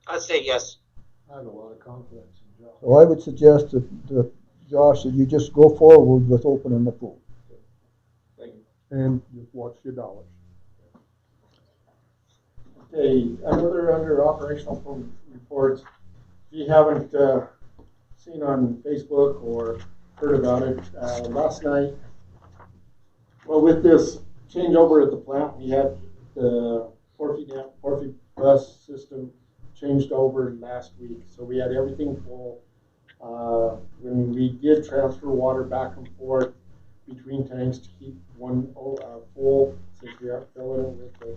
I'd say yes. I have a lot of confidence in Josh. So I would suggest that Josh, that you just go forward with opening the pool. Thank you. And just watch your dollars. Okay, under operational reports, if you haven't seen on Facebook or heard about it, last night, well, with this changeover at the plant, we had the Porphy bus system changed over last week, so we had everything full. When we did transfer water back and forth between tanks to keep one full, since we aren't filling it with the,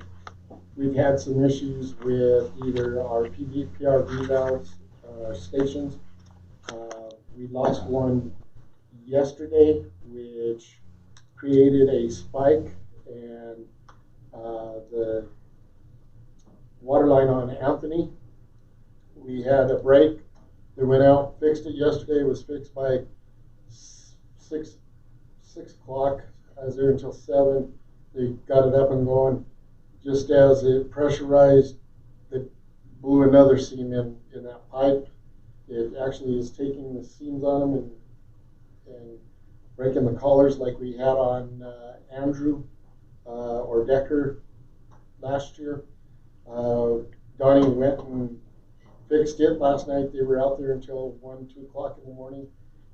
we've had some issues with either our PRV valves stations. We lost one yesterday, which created a spike, and the water line on Anthony, we had a break. They went out, fixed it yesterday. It was fixed by 6 o'clock. I was there until 7. They got it up and going. Just as it pressurized, it blew another seam in that pipe. It actually is taking the seams on them and breaking the collars like we had on Andrew or Decker last year. Donnie went and fixed it last night. They were out there until 1, 2 o'clock in the morning,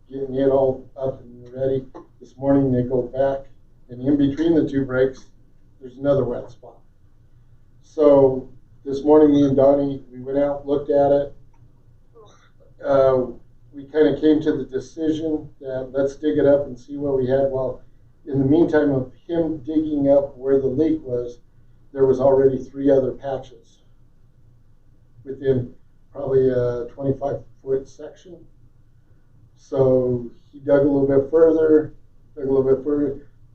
getting it all up and ready. This morning they go back, and in between the 2 breaks, there's another wet spot. So this morning, me and Donnie, we went out, looked at it. We kind of came to the decision that let's dig it up and see what we had. Well, in the meantime of him digging up where the leak was, there was already 3 other patches within probably a 25-foot section. So he dug a little bit further,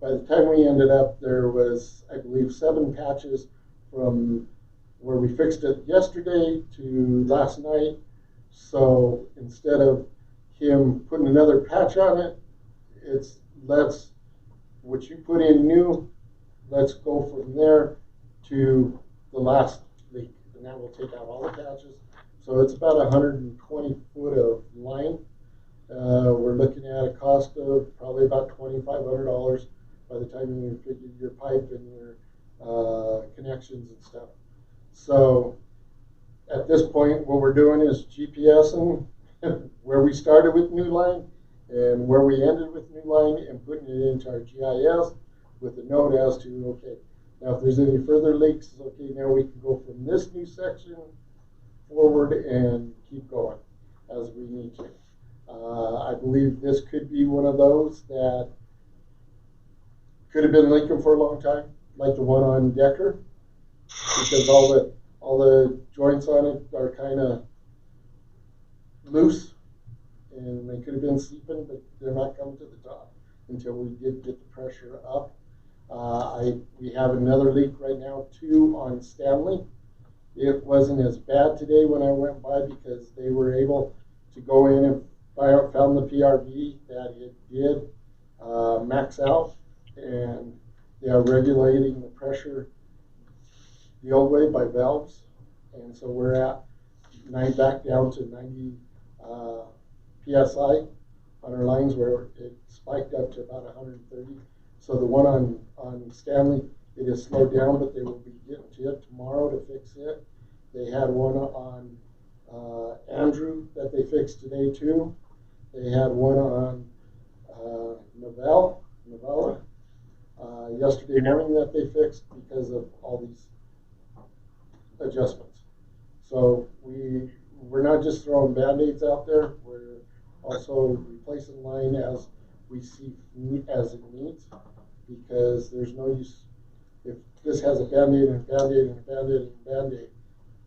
By the time we ended up, there was, I believe, 7 patches from where we fixed it yesterday to last night. So instead of him putting another patch on it, it's what you put in new, let's go from there to the last leak. And that will take out all the patches. So it's about 120 foot of line. We're looking at a cost of probably about $2,500 by the time you figure your pipe and your connections and stuff. So at this point, what we're doing is GPSing where we started with new line and where we ended with new line, and putting it into our GIS with a note as to, okay, now if there's any further leaks, okay, now we can go from this new section forward and keep going as we need to. I believe this could be one of those that could have been leaking for a long time, like the one on Decker, because all the joints on it are kind of loose, and they could have been seeping, but they're not coming to the top until we did get the pressure up. We have another leak right now too on Stanley. It wasn't as bad today when I went by because they were able to go in and found the PRV that it did max out, and they are regulating the pressure the old way by valves, and so we're at back down to 90 psi on our lines where it spiked up to about 130. So the one on Stanley, it is slowed down, but they will be getting to it tomorrow to fix it. They had one on Andrew that they fixed today too. They had one on Novella yesterday morning that they fixed because of all these adjustments. So we're not just throwing Band-Aids out there, we're also replacing line as we see as it needs, because there's no use if this has a Band-Aid and a Band-Aid and a Band-Aid and a Band-Aid,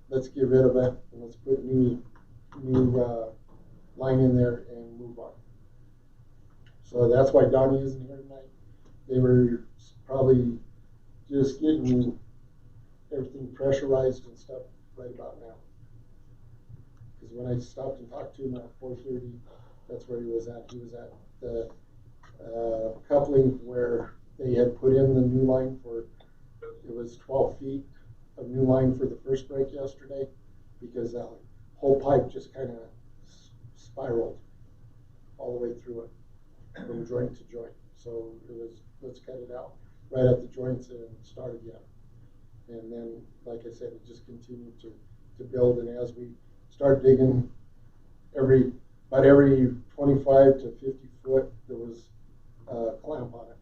let's get rid of it and let's put new line in there and move on. So that's why Donnie isn't here tonight. They were probably just getting everything pressurized and stuff right about now. Because when I stopped and talked to him at 4:30, that's where he was at. He was at the coupling where they had put in the new line for, it was 12 feet of new line for the first break yesterday, because that whole pipe just kind of spiraled all the way through it from joint to joint. So it was, let's cut it out right at the joints and start again. And then, like I said, it just continued to build, and as we start digging, about every 25 to 50 foot, there was a clamp on it.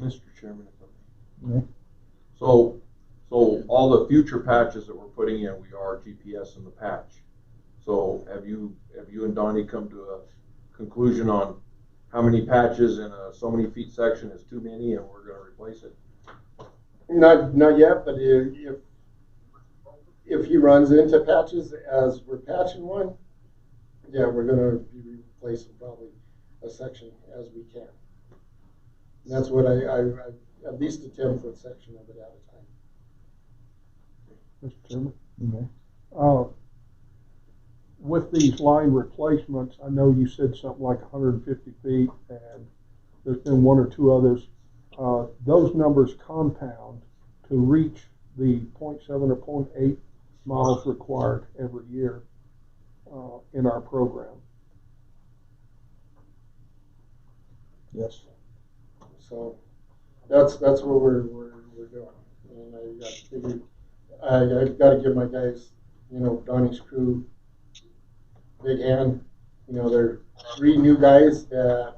Mr. Chairman, if I may. So all the future patches that we're putting in, we are GPS in the patch. So have you and Donnie come to a conclusion on how many patches in a so many feet section is too many and we're going to replace it? Not yet, but if he runs into patches as we're patching one, yeah, we're going to be replacing probably a section as we can. And that's what I at least a 10-foot section of it at a time. Mr. Chairman? With these line replacements, I know you said something like 150 feet, and there's been one or two others. Those numbers compound to reach the 0.7 or 0.8 miles required every year in our program. Yes. So that's what we're doing, and I got to give my guys, Donnie's crew, big hand. There are 3 new guys that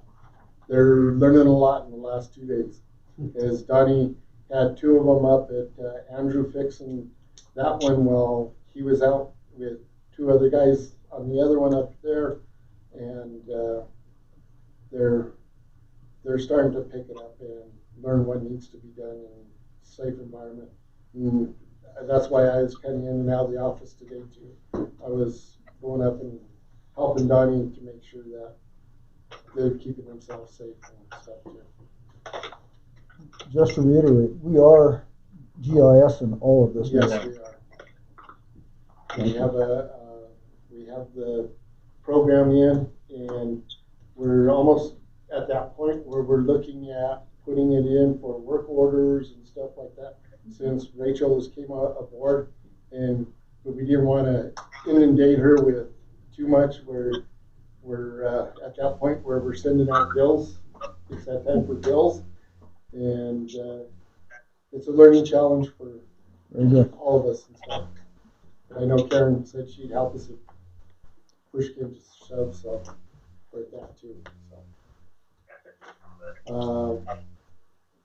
they're learning a lot in the last 2 days. Because Donnie had 2 of them up at Andrew fixing that one while he was out with 2 other guys on the other one up there, and they're starting to pick it up and learn what needs to be done in a safe environment. And that's why I was kind of in and out of the office today too. I was going up and helping Donnie to make sure that they're keeping themselves safe and stuff too. Just to reiterate, we are GIS in all of this. Yes, we are. We have the program in, and we're almost at that point where we're looking at putting it in for work orders and stuff like that. Since Rachel has came aboard, but we didn't want to inundate her with too much. We're at that point where we're sending out bills. It's that time for bills, and it's a learning challenge for all of us and stuff. But I know Karen said she'd help us if push came to shove, so for that too. So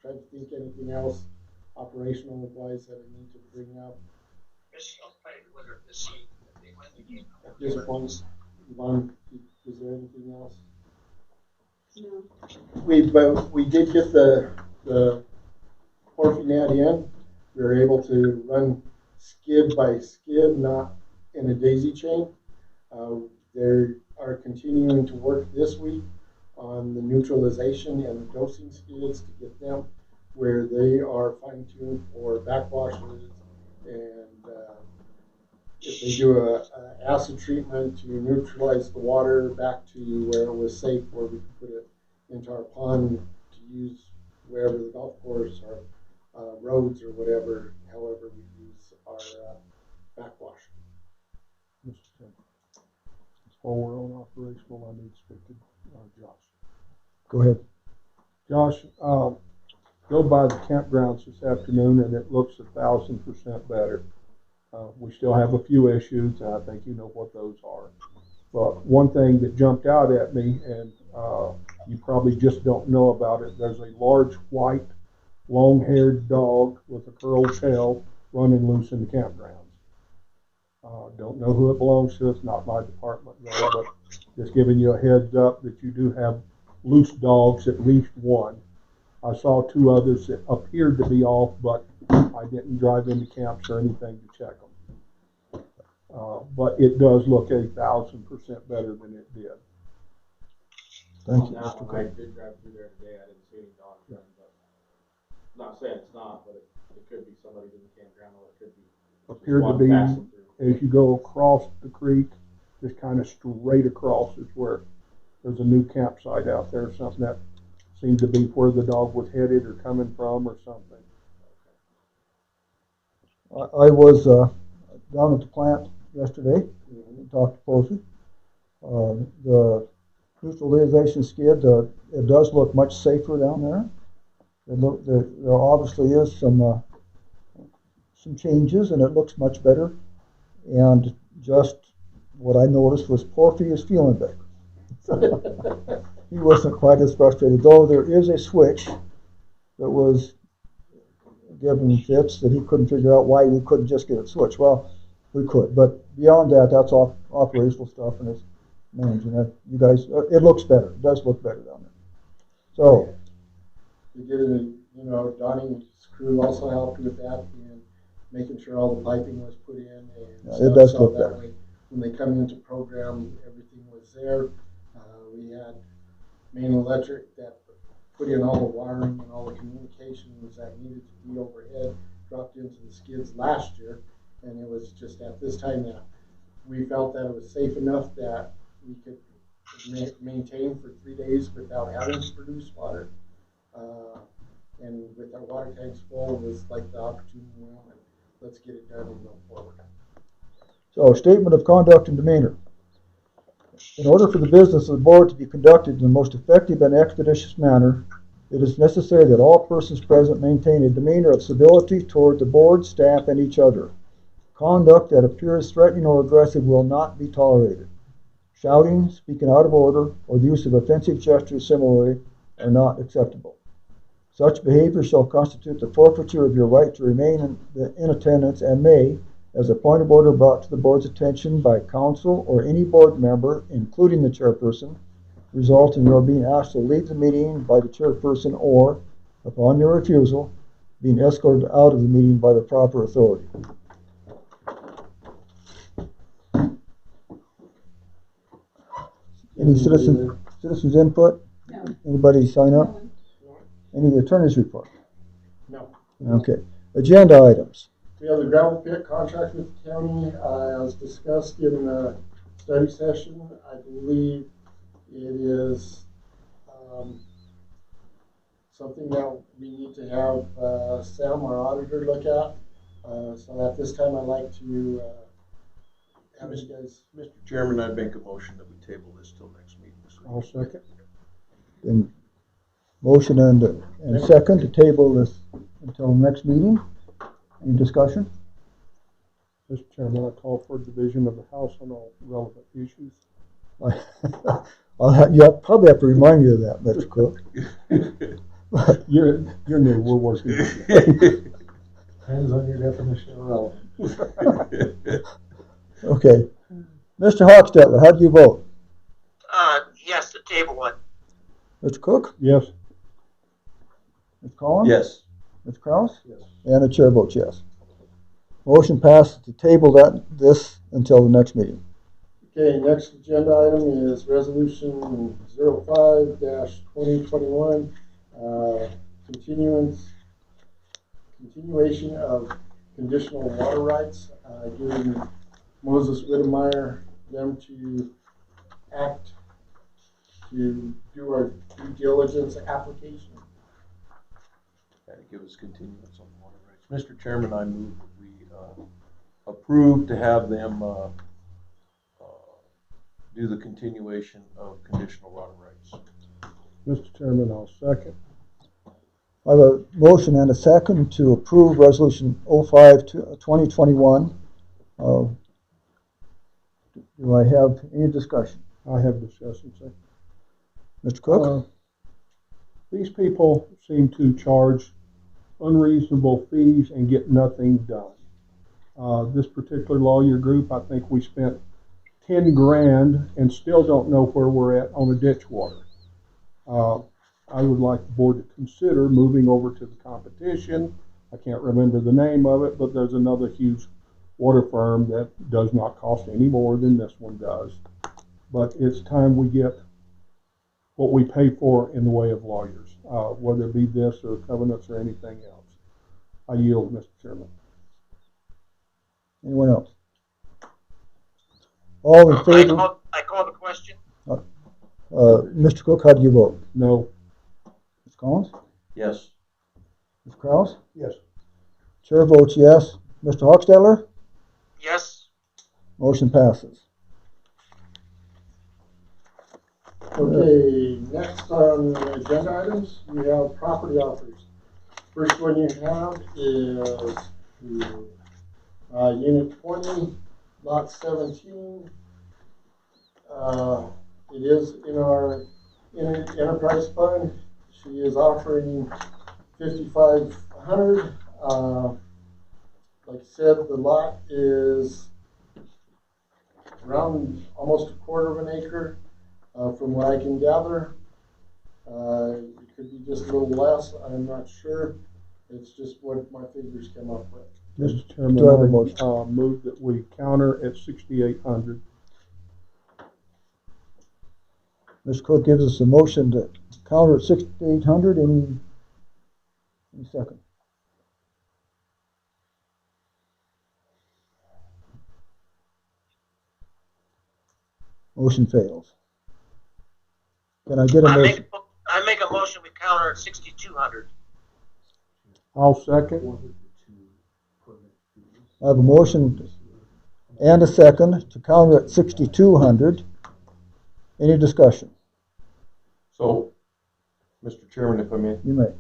trying to think anything else operational wise that I need to bring up. At this point, Yvonne, is there anything else? No. We did get the Orphanet in. We were able to run skid by skid, not in a daisy chain. They are continuing to work this week on the neutralization and the dosing skids to get them where they are fine-tuned for backwashes, and if they do a acid treatment to neutralize the water back to where it was safe, where we can put it into our pond to use wherever the golf course or roads or whatever, however we use our backwash. While we're on operational, I need to speak to Josh. Go ahead. Josh, go by the campgrounds this afternoon and it looks 1,000% better. We still have a few issues, and I think you know what those are. But one thing that jumped out at me, and you probably just don't know about it, there's a large white, long-haired dog with a curled tail running loose in the campgrounds. Don't know who it belongs to. It's not my department, though, but just giving you a heads up that you do have loose dogs, at least one. I saw 2 others that appeared to be off, but I didn't drive into camps or anything to check them. But it does look 1,000% better than it did. Thank you, Now, Mr. when I Cook. did drive through there today, I didn't see any dogs running, but not saying it's not, but it could be somebody in the campground, or it could be Appeared to one be, passing through. as you go across the creek, just kind of straight across is where there's a new campsite out there, something that seemed to be where the dog was headed or coming from or something. I was down at the plant yesterday, talked to Posey. The neutralization skid, it does look much safer down there. There obviously is some changes, and it looks much better. And just what I noticed was Porfy is feeling better. He wasn't quite as frustrated, though there is a switch that was giving fits that he couldn't figure out why we couldn't just get it switched. Well, we could, but beyond that, that's all operational stuff, and it's managing that. You guys, it looks better. It does look better down there. So, We did it, Donnie and his crew also helped with that and making sure all the piping was put in and it does so look that better. way when they come into program, everything was there. We had Maine Electric that put in all the wiring and all the communications that needed to be overhead, dropped into the skids last year, and it was just at this time that we felt that it was safe enough that we could maintain for 3 days without having to produce water. And with our water tanks full, it was like the opportunity, and let's get it done and go forward. So, statement of conduct and demeanor. In order for the business of the board to be conducted in the most effective and expeditious manner, it is necessary that all persons present maintain a demeanor of civility toward the board, staff, and each other. Conduct that appears threatening or aggressive will not be tolerated. Shouting, speaking out of order, or the use of offensive gestures similarly are not acceptable. Such behavior shall constitute the forfeiture of your right to remain in attendance and may, as a point of order brought to the board's attention by council or any board member, including the chairperson, result in your being asked to leave the meeting by the chairperson or, upon your refusal, being escorted out of the meeting by the proper authority. Any citizens input? No. Anybody sign up? No. Any of the attorney's report? No. Okay. Agenda items. We have the gravel pit contract with the county, as discussed in the study session. I believe it is something that we need to have Sam, our auditor, look at. So at this time, I'd like to have you guys. Mr. Chairman, I make a motion that we table this till next meeting this week. I'll second. And motion and second to table this until next meeting. Any discussion? Mr. Chairman, I call for division of the House on all relevant issues. You probably have to remind me of that, Mr. Cook. You're new. We're working with you. Depends on your definition of relevant. Okay. Mr. Hochstetler, how do you vote? Yes, the table one. Mr. Cook? Yes. Mr. Collins? Yes. Mr. Kraus? Yes. And the chair votes yes. Motion passes to table this until the next meeting. Okay, next agenda item is resolution 05-2021, continuation of conditional water rights, giving Moses Whittemire them to act to do our due diligence application. And give us continuance on water rights. Mr. Chairman, I move that we approve to have them do the continuation of conditional water rights. Mr. Chairman, I'll second. I have a motion and a second to approve resolution 05-2021. Do I have any discussion? I have discussion, sir. Mr. Cook? These people seem to charge unreasonable fees and get nothing done. This particular lawyer group, I think we spent 10 grand and still don't know where we're at on the ditch water. I would like the board to consider moving over to the competition. I can't remember the name of it, but there's another huge water firm that does not cost any more than this one does. But it's time we get what we pay for in the way of lawyers, whether it be this or covenants or anything else. I yield, Mr. Chairman. Anyone else? All in favor? I call the question. Mr. Cook, how do you vote? No. Ms. Collins? Yes. Ms. Kraus? Yes. Chair votes yes. Mr. Hochstetler? Yes. Motion passes. Okay, next on the agenda items, we have property offers. First one you have is Unit 20, Lot 17. It is in our enterprise fund. She is offering $5,500. Like I said, the lot is around almost a quarter of an acre. From what I can gather, it could be just a little less. I'm not sure. It's just what my figures came up with. Mr. Chairman, Do I have a I motion? move that we counter at 6,800. Mr. Cook gives us a motion to counter at 6,800. Any second? Motion fails. Can I get a motion? I make a motion we counter at 6,200. I'll second. I have a motion and a second to counter at 6,200. Any discussion? So, Mr. Chairman, if I may. You may.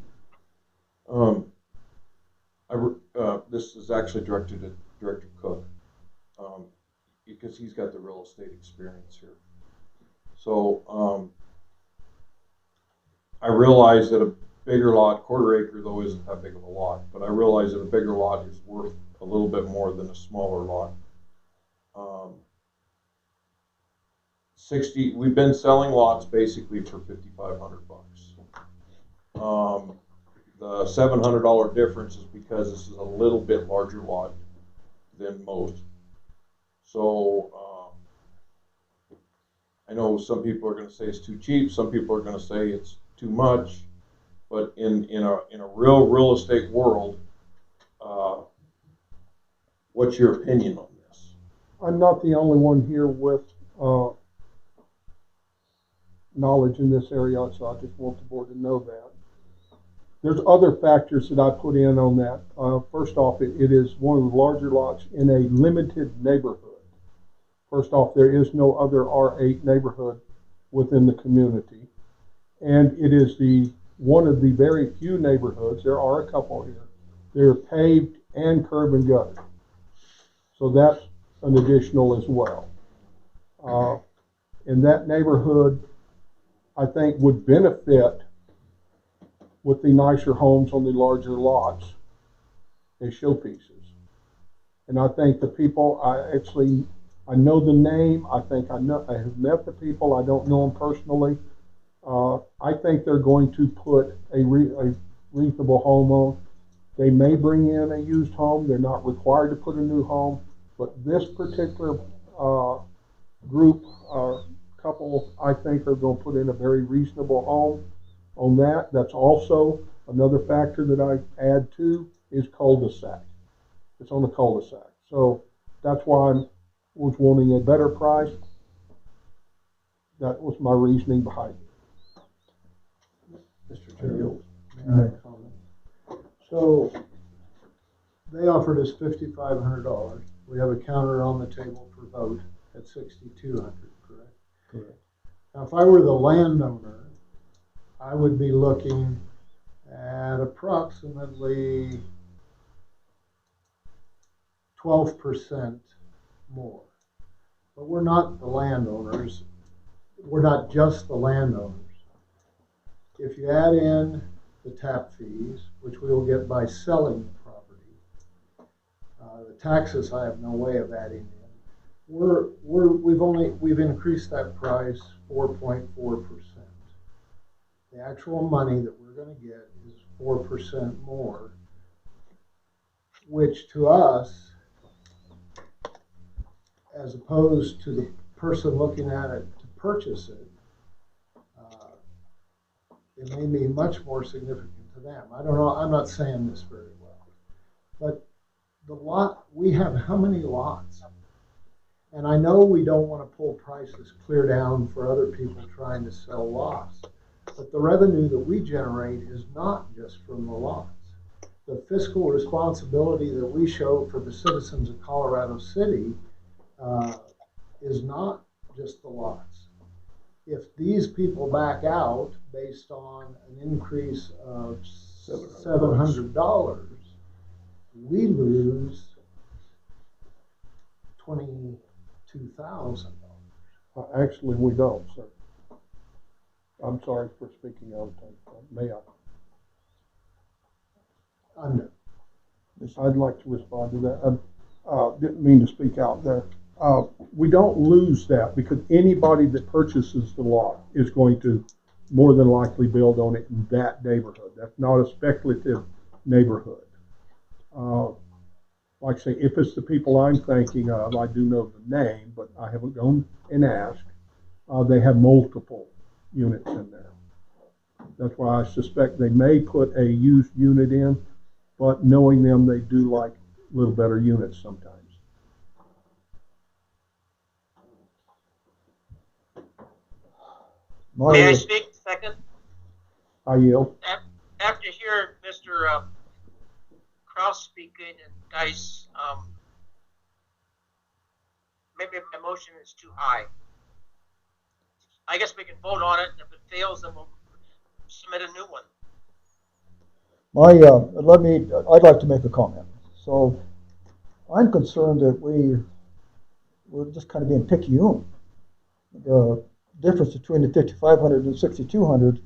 This is actually directed at Director Cook, because he's got the real estate experience here. So, I realize that a bigger lot, quarter acre though isn't that big of a lot, but I realize that a bigger lot is worth a little bit more than a smaller lot. 60, we've been selling lots basically for $5,500. The $700 difference is because this is a little bit larger lot than most. So I know some people are going to say it's too cheap. Some people are going to say it's too much. But in a real estate world, what's your opinion on this? I'm not the only one here with knowledge in this area, so I just want the board to know that. There's other factors that I put in on that. First off, it is one of the larger lots in a limited neighborhood. First off, there is no other R8 neighborhood within the community. And it is one of the very few neighborhoods, there are a couple here, they're paved and curb and gutter. So that's an additional as well. In that neighborhood, I think would benefit with the nicer homes on the larger lots as showpieces. And I think the people, I know the name, I have met the people, I don't know them personally. I think they're going to put a reasonable home on. They may bring in a used home, they're not required to put a new home, but this particular group or couple, I think, are going to put in a very reasonable home on that. That's also another factor that I add to is cul-de-sac. It's on the cul-de-sac. So that's why I was wanting a better price. That was my reasoning behind it. Mr. Chairman. May I comment? So they offered us $5,500. We have a counter on the table for vote at $6,200, correct? Correct. Now, if I were the landowner, I would be looking at approximately 12% more. But we're not the landowners. We're not just the landowners. If you add in the tap fees, which we will get by selling the property, the taxes I have no way of adding in. We've increased that price 4.4%. The actual money that we're going to get is 4% more, which to us, as opposed to the person looking at it to purchase it, it may be much more significant to them. I don't know. I'm not saying this very well, but the lot, we have how many lots? And I know we don't want to pull prices clear down for other people trying to sell lots, but the revenue that we generate is not just from the lots. The fiscal responsibility that we show for the citizens of Colorado City is not just the lots. If these people back out based on an increase of $700, we lose $22,000. Actually, we don't, sir. I'm sorry for speaking out of turn. May I? I'm done. I'd like to respond to that. I didn't mean to speak out there. We don't lose that because anybody that purchases the lot is going to more than likely build on it in that neighborhood. That's not a speculative neighborhood. Like I say, if it's the people I'm thinking of, I do know the name, but I haven't gone and asked. They have multiple units in there. That's why I suspect they may put a used unit in, but knowing them, they do like a little better units sometimes. May I speak a second? I yield. After hearing Mr. Kraus speaking and Dice, maybe my motion is too high. I guess we can vote on it, and if it fails, then we'll submit a new one. I'd like to make a comment. So I'm concerned that we're just kind of being picayune. The difference between the 5,500 and 6,200,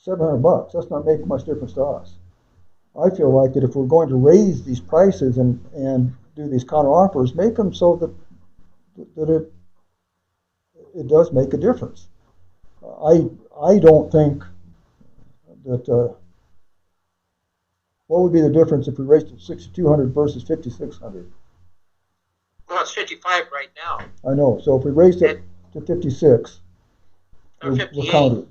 $700, that's not making much difference to us. I feel like that if we're going to raise these prices and do these counter offers, make them so that it does make a difference. I don't think that what would be the difference if we raised it to 6,200 versus 5,600? Well, it's 55 right now. I know. So if we raised it to 56, or 58. I mean,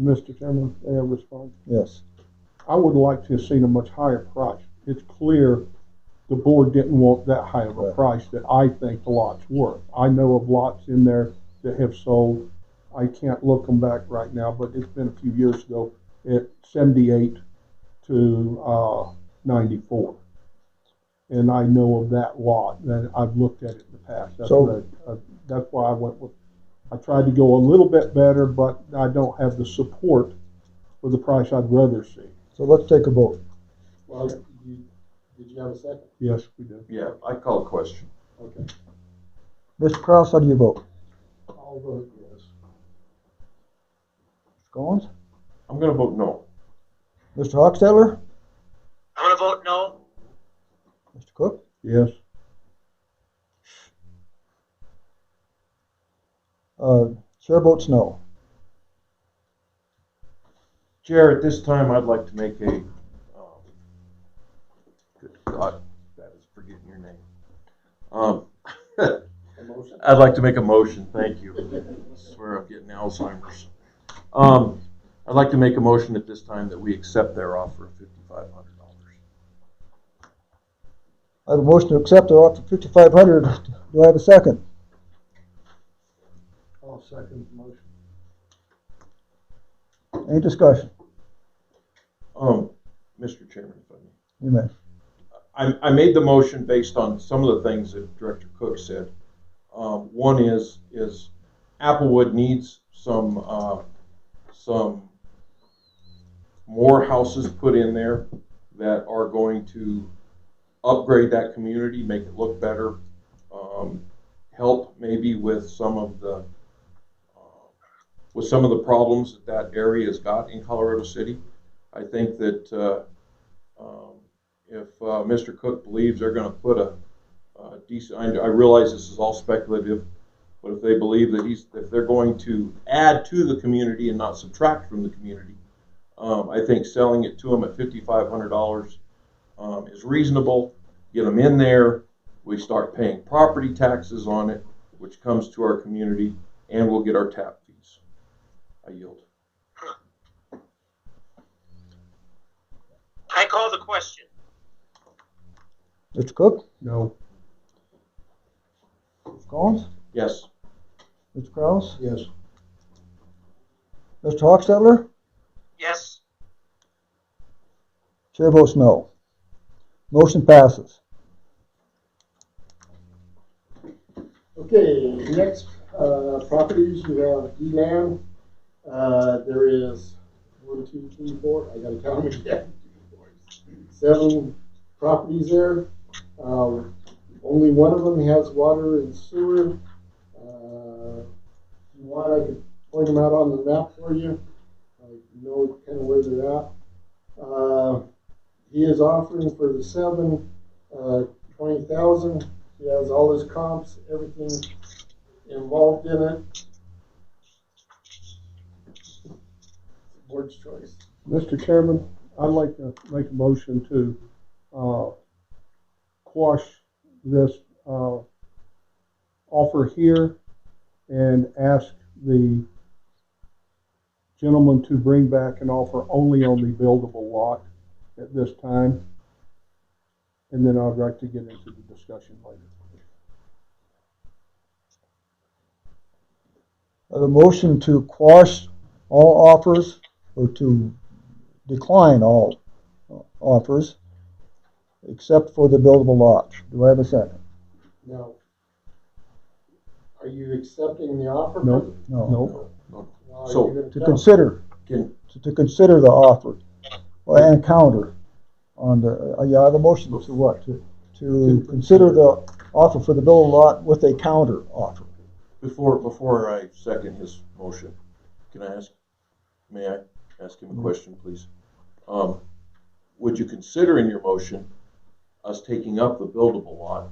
Mr. Chairman, may I respond? Yes. I would like to have seen a much higher price. It's clear the board didn't want that high of a price that I think the lot's worth. I know of lots in there that have sold. I can't look them back right now, but it's been a few years ago at 78 to 94. And I know of that lot, that I've looked at it in the past. That's why I went with, I tried to go a little bit better, but I don't have the support for the price I'd rather see. So let's take a vote. Well, did you have a second? Yes, we do. Yeah, I call a question. Okay. Mr. Kraus, how do you vote? I'll vote yes. Mr. Collins? I'm going to vote no. Mr. Hochstetler? I'm going to vote no. Mr. Cook? Yes. Chair votes no. Chair, at this time, I'd like to make a, good God, that is forgetting your name. I'd like to make a motion, thank you. I swear I'm getting Alzheimer's. I'd like to make a motion at this time that we accept their offer of $5,500. I have a motion to accept their offer of $5,500. Do I have a second? I'll second the motion. Any discussion? Mr. Chairman, if I may. You may. I made the motion based on some of the things that Director Cook said. One is Applewood needs some more houses put in there that are going to upgrade that community, make it look better, help maybe with some of the problems that area has got in Colorado City. I think that if Mr. Cook believes they're going to put a decent, I realize this is all speculative, but if they believe that if they're going to add to the community and not subtract from the community, I think selling it to them at $5,500 is reasonable. Get them in there, we start paying property taxes on it, which comes to our community, and we'll get our tap fees. I yield. I call the question. Mr. Cook? No. Mr. Collins? Yes. Mr. Kraus? Yes. Mr. Hochstetler? Yes. Chair votes no. Motion passes. Okay, next properties, we have Elan. There is 1, 2, 3, 4. I gotta count them again. 7 properties there. Only one of them has water and sewer. If you want, I could point them out on the map for you. You know kind of where they're at. He is offering for the 7, $20,000. He has all his comps, everything involved in it. Board's choice. Mr. Chairman, I'd like to make a motion to quash this offer here and ask the gentleman to bring back an offer only on the buildable lot at this time. And then I'd like to get into the discussion later. A motion to quash all offers or to decline all offers except for the buildable lot. Do I have a second? Now, are you accepting the offer? No. No. So To consider the offer and counter on the I have a motion to what? To consider the offer for the buildable lot with a counter offer. Before I second his motion, may I ask him a question, please? Would you consider in your motion us taking up the buildable lot,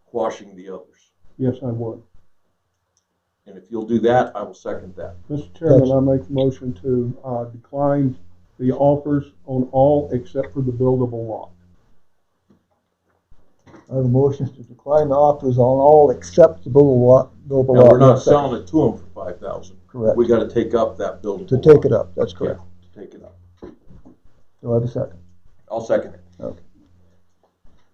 quashing the others? Yes, I would. And if you'll do that, I will second that. Mr. Chairman, I make a motion to decline the offers on all except for the buildable lot. I have a motion to decline the offers on all except the buildable lot. Now, we're not selling it to them for $5,000. Correct. We got to take up that buildable To lot. take it up, that's correct. Yeah, to take it up. Do I have a second? I'll second it. Okay.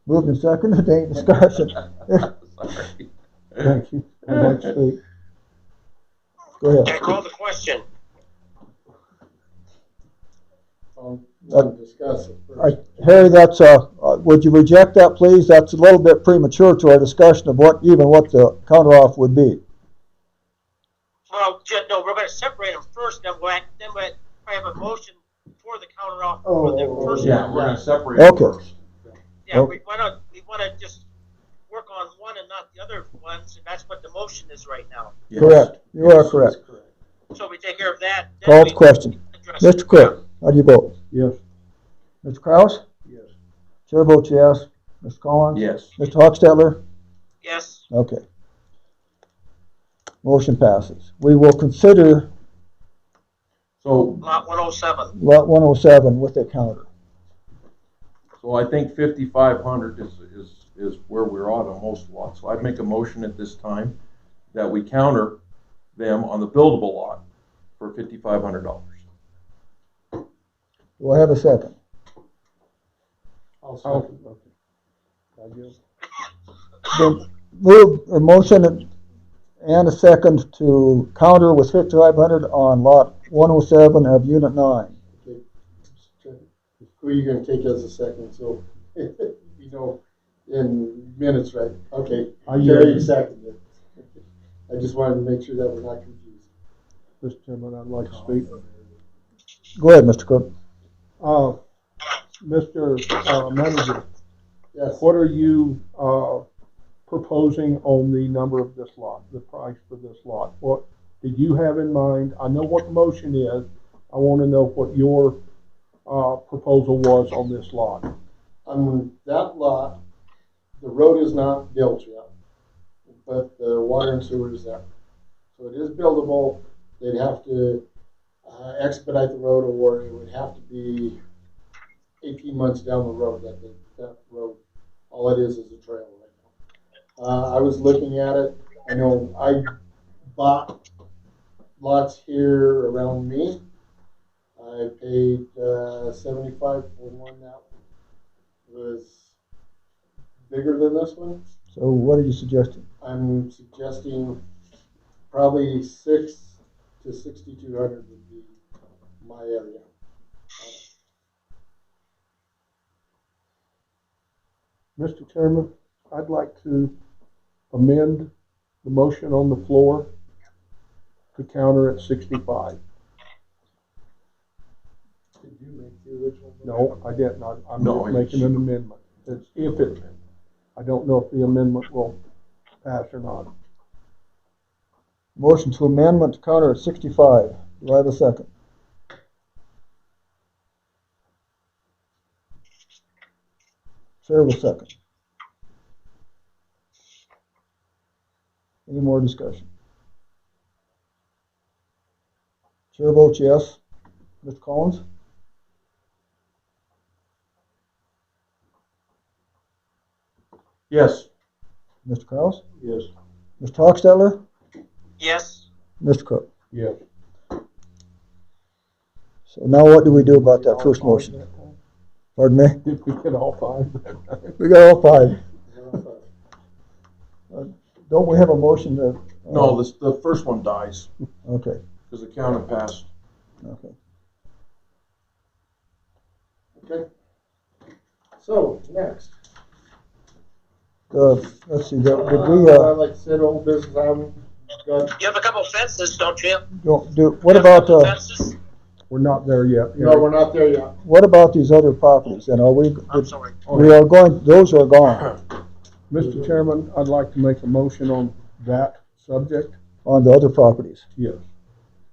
Moved and seconded, any discussion? Sorry. Thank you. I'd like to speak. Go ahead. I call the question. Discuss it All right, first. Harry, that's would you reject that, please? That's a little bit premature to our discussion of what the counteroffer would be. Well, no, we're going to separate them first. Then I have a motion for the counteroffer for the first Yeah, one. we're going to separate them Okay. first. Yeah, Okay. we want to just work on one and not the other ones, and that's what the motion is right now. Yes. Correct. You are correct. So we take care of that. then Call we the question. address Mr. it. Cook, how do you vote? Yes. Mr. Kraus? Yes. Chair votes yes. Mr. Collins? Yes. Mr. Hochstetler? Yes. Okay. Motion passes. We will consider So, Lot 107. lot 107 with a counter. so I think 5,500 is where we're at on most lots. So I'd make a motion at this time that we counter them on the buildable lot for $5,500. Do I have a second? I'll Oh, second. okay. I guess. Been moved, a motion and a second to counter with 5,500 on lot 107 of unit 9. Okay. Who are you gonna take as a second, so, you know, in minutes, right? Okay, Jerry seconded. I just wanted to make sure that we're not confused. Mr. Chairman, I'd like to speak. Go ahead, Mr. Cook. Mr. Manager, Yes. what are you proposing on the number of this lot, the price for this lot? What did you have in mind? I know what the motion is. I want to know what your proposal was on this lot. On that lot, the road is not built yet, but the water and sewer is there. So it is buildable. They'd have to expedite the road, or it would have to be 18 months down the road. That road, all it is a trail right now. I was looking at it. I know I bought lots here around me. I paid $75 for one that was bigger than this one. So what are you suggesting? I'm suggesting probably 6 to 6,200 would be my area. Mr. Chairman, I'd like to amend the motion on the floor to counter at 65. Did you make the original? No, I didn't. I'm No, just making an amendment. It's if it, I don't know if the amendment will pass or not. Motion to amendment to counter at 65. Do I have a second? Chair will second. Any more discussion? Chair votes yes. Mr. Collins? Yes. Mr. Kraus? Yes. Mr. Hochstetler? Yes. Mr. Cook? Yes. So now what do we do about that first motion? Pardon me? Did we get all five? We got all five. Don't we have a motion to? No, the first one dies Okay, because the counter passed. okay. Okay. So, next. Let's see, did we, like I said, old business, I'm got. You have a couple fences, don't you? what about, Fences? We're not there yet. No, we're not there yet. what about these other properties? And are we? I'm sorry. We are going, those are gone Mr. Chairman, I'd like to make a motion on that subject. on the other properties. Yes.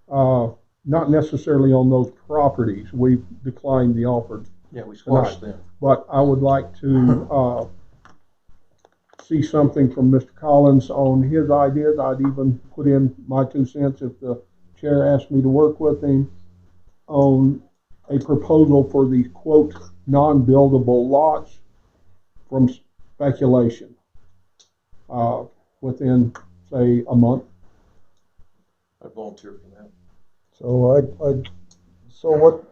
Not necessarily on those properties. We've declined the offer. Yeah, we squashed them. But I would like to see something from Mr. Collins on his ideas. I'd even put in my 2 cents if the chair asked me to work with him on a proposal for these, quote, non-buildable lots from speculation within, say, a month. I volunteer for that. So so what,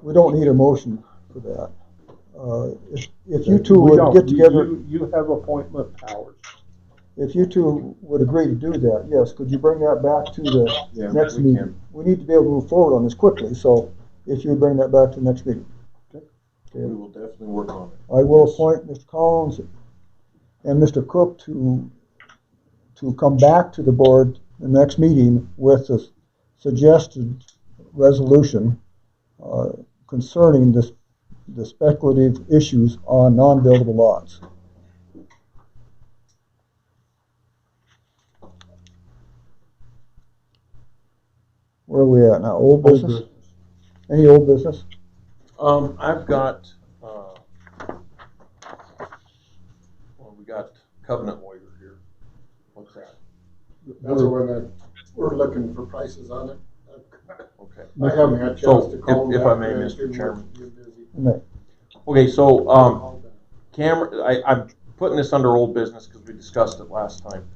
we don't need a motion for that. If you two We would don't. get together, You have appointment powers. if you two would agree to do that, yes, could you bring that back to the next we meeting? can. We need to be able to move forward on this quickly, so if you would bring that back to the next meeting. We will definitely work on it. I will appoint Mr. Collins and Mr. Cook to come back to the board the next meeting with a suggested resolution concerning the speculative issues on non-buildable lots. Where are we at now? Old business? Any old business? I've got, we got Covenant Warrior here. What's that? That's the one that we're looking for prices on it. Okay. I haven't had a chance So, to call if them I back. may, I've Mr. been Chairman. busy. No. Okay, so, Call back. I'm putting this under old business because we discussed it last time.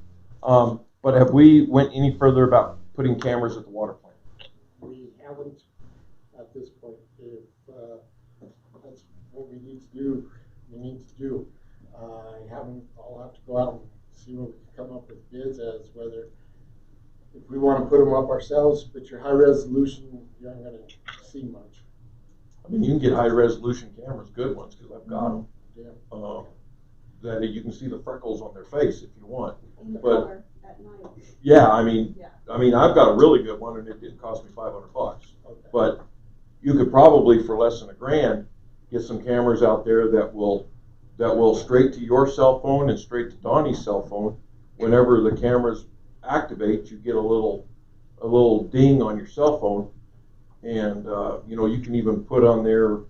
But have we went any further about putting cameras at the water plant? We haven't at this point. If that's what we need to do, we need to do. I'll have to go out and see what we can come up with bids as whether if we want to put them up ourselves, but your high resolution, you aren't going to see much. I mean, you can get high resolution cameras, good ones, because I've got them. Yeah. That you can see the freckles on their face if you want. In the But color at night. yeah, I mean, Yeah. I've got a really good one, and it didn't cost me $500. Okay. But you could probably, for less than $1,000, get some cameras out there that will straight to your cell phone and straight to Donnie's cell phone. Whenever the cameras activate, you get a little ding on your cell phone, and you can even put on there.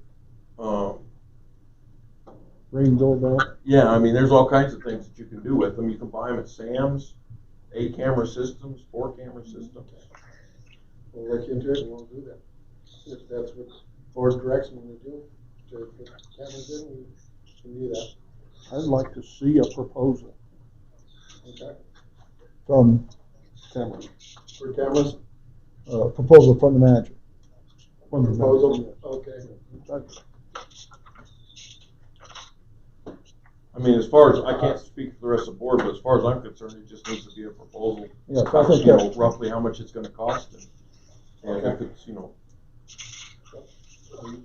Ring doorbell. Yeah, I mean, there's all kinds of things that you can do with them. You can buy them at Sam's, 8 camera systems, 4 camera systems. We'll look into it and we'll do that. If that's what board directs me to do, to put cameras in, we can do that. I'd like to see a proposal Okay. From, cameras. For cameras, proposal from the manager. From the proposal, okay. I mean, as far as, I can't speak for the rest of the board, but as far as I'm concerned, it just needs to be a proposal. Yes, I think You know, that, roughly how much it's gonna cost, and if it's, We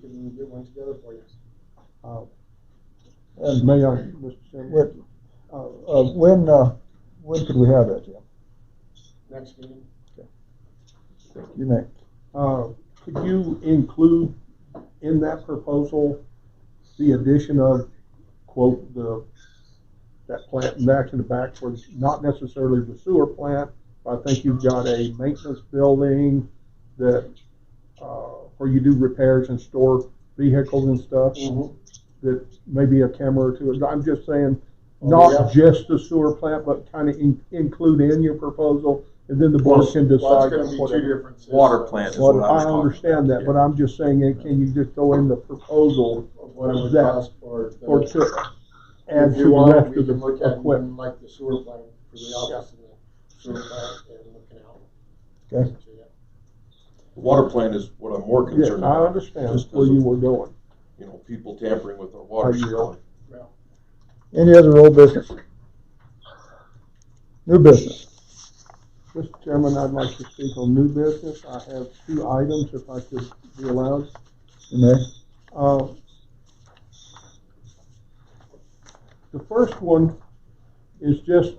can get one together for you. and May I, Mr. Chairman? when could we have that, Jim? Next meeting. You may. Could you include in that proposal the addition of, quote, that plant back in the back for not necessarily the sewer plant, but I think you've got a maintenance building that, where you do repairs and store vehicles and stuff, that maybe a camera or two. I'm just saying, not just the sewer plant, but kind of include in your proposal, and then the board can decide. Well, it's gonna be two different systems. water plant is what I was I talking understand about. that, but I'm just saying, can you just go in the proposal Of what it would that, cost for or the, to add if to you the want, rest we of the can look at equipment? even like the sewer plant for the office and the sewer plant and the canal. Okay. So, yeah. The water plant is what I'm more Yeah, concerned about. I understand just 'cause where you of, were going. people tampering with our water I supply. Well, Any other old business? New business? Mr. Chairman, I'd like to speak on new business. I have 2 items, if I could be allowed. You may. The first one is just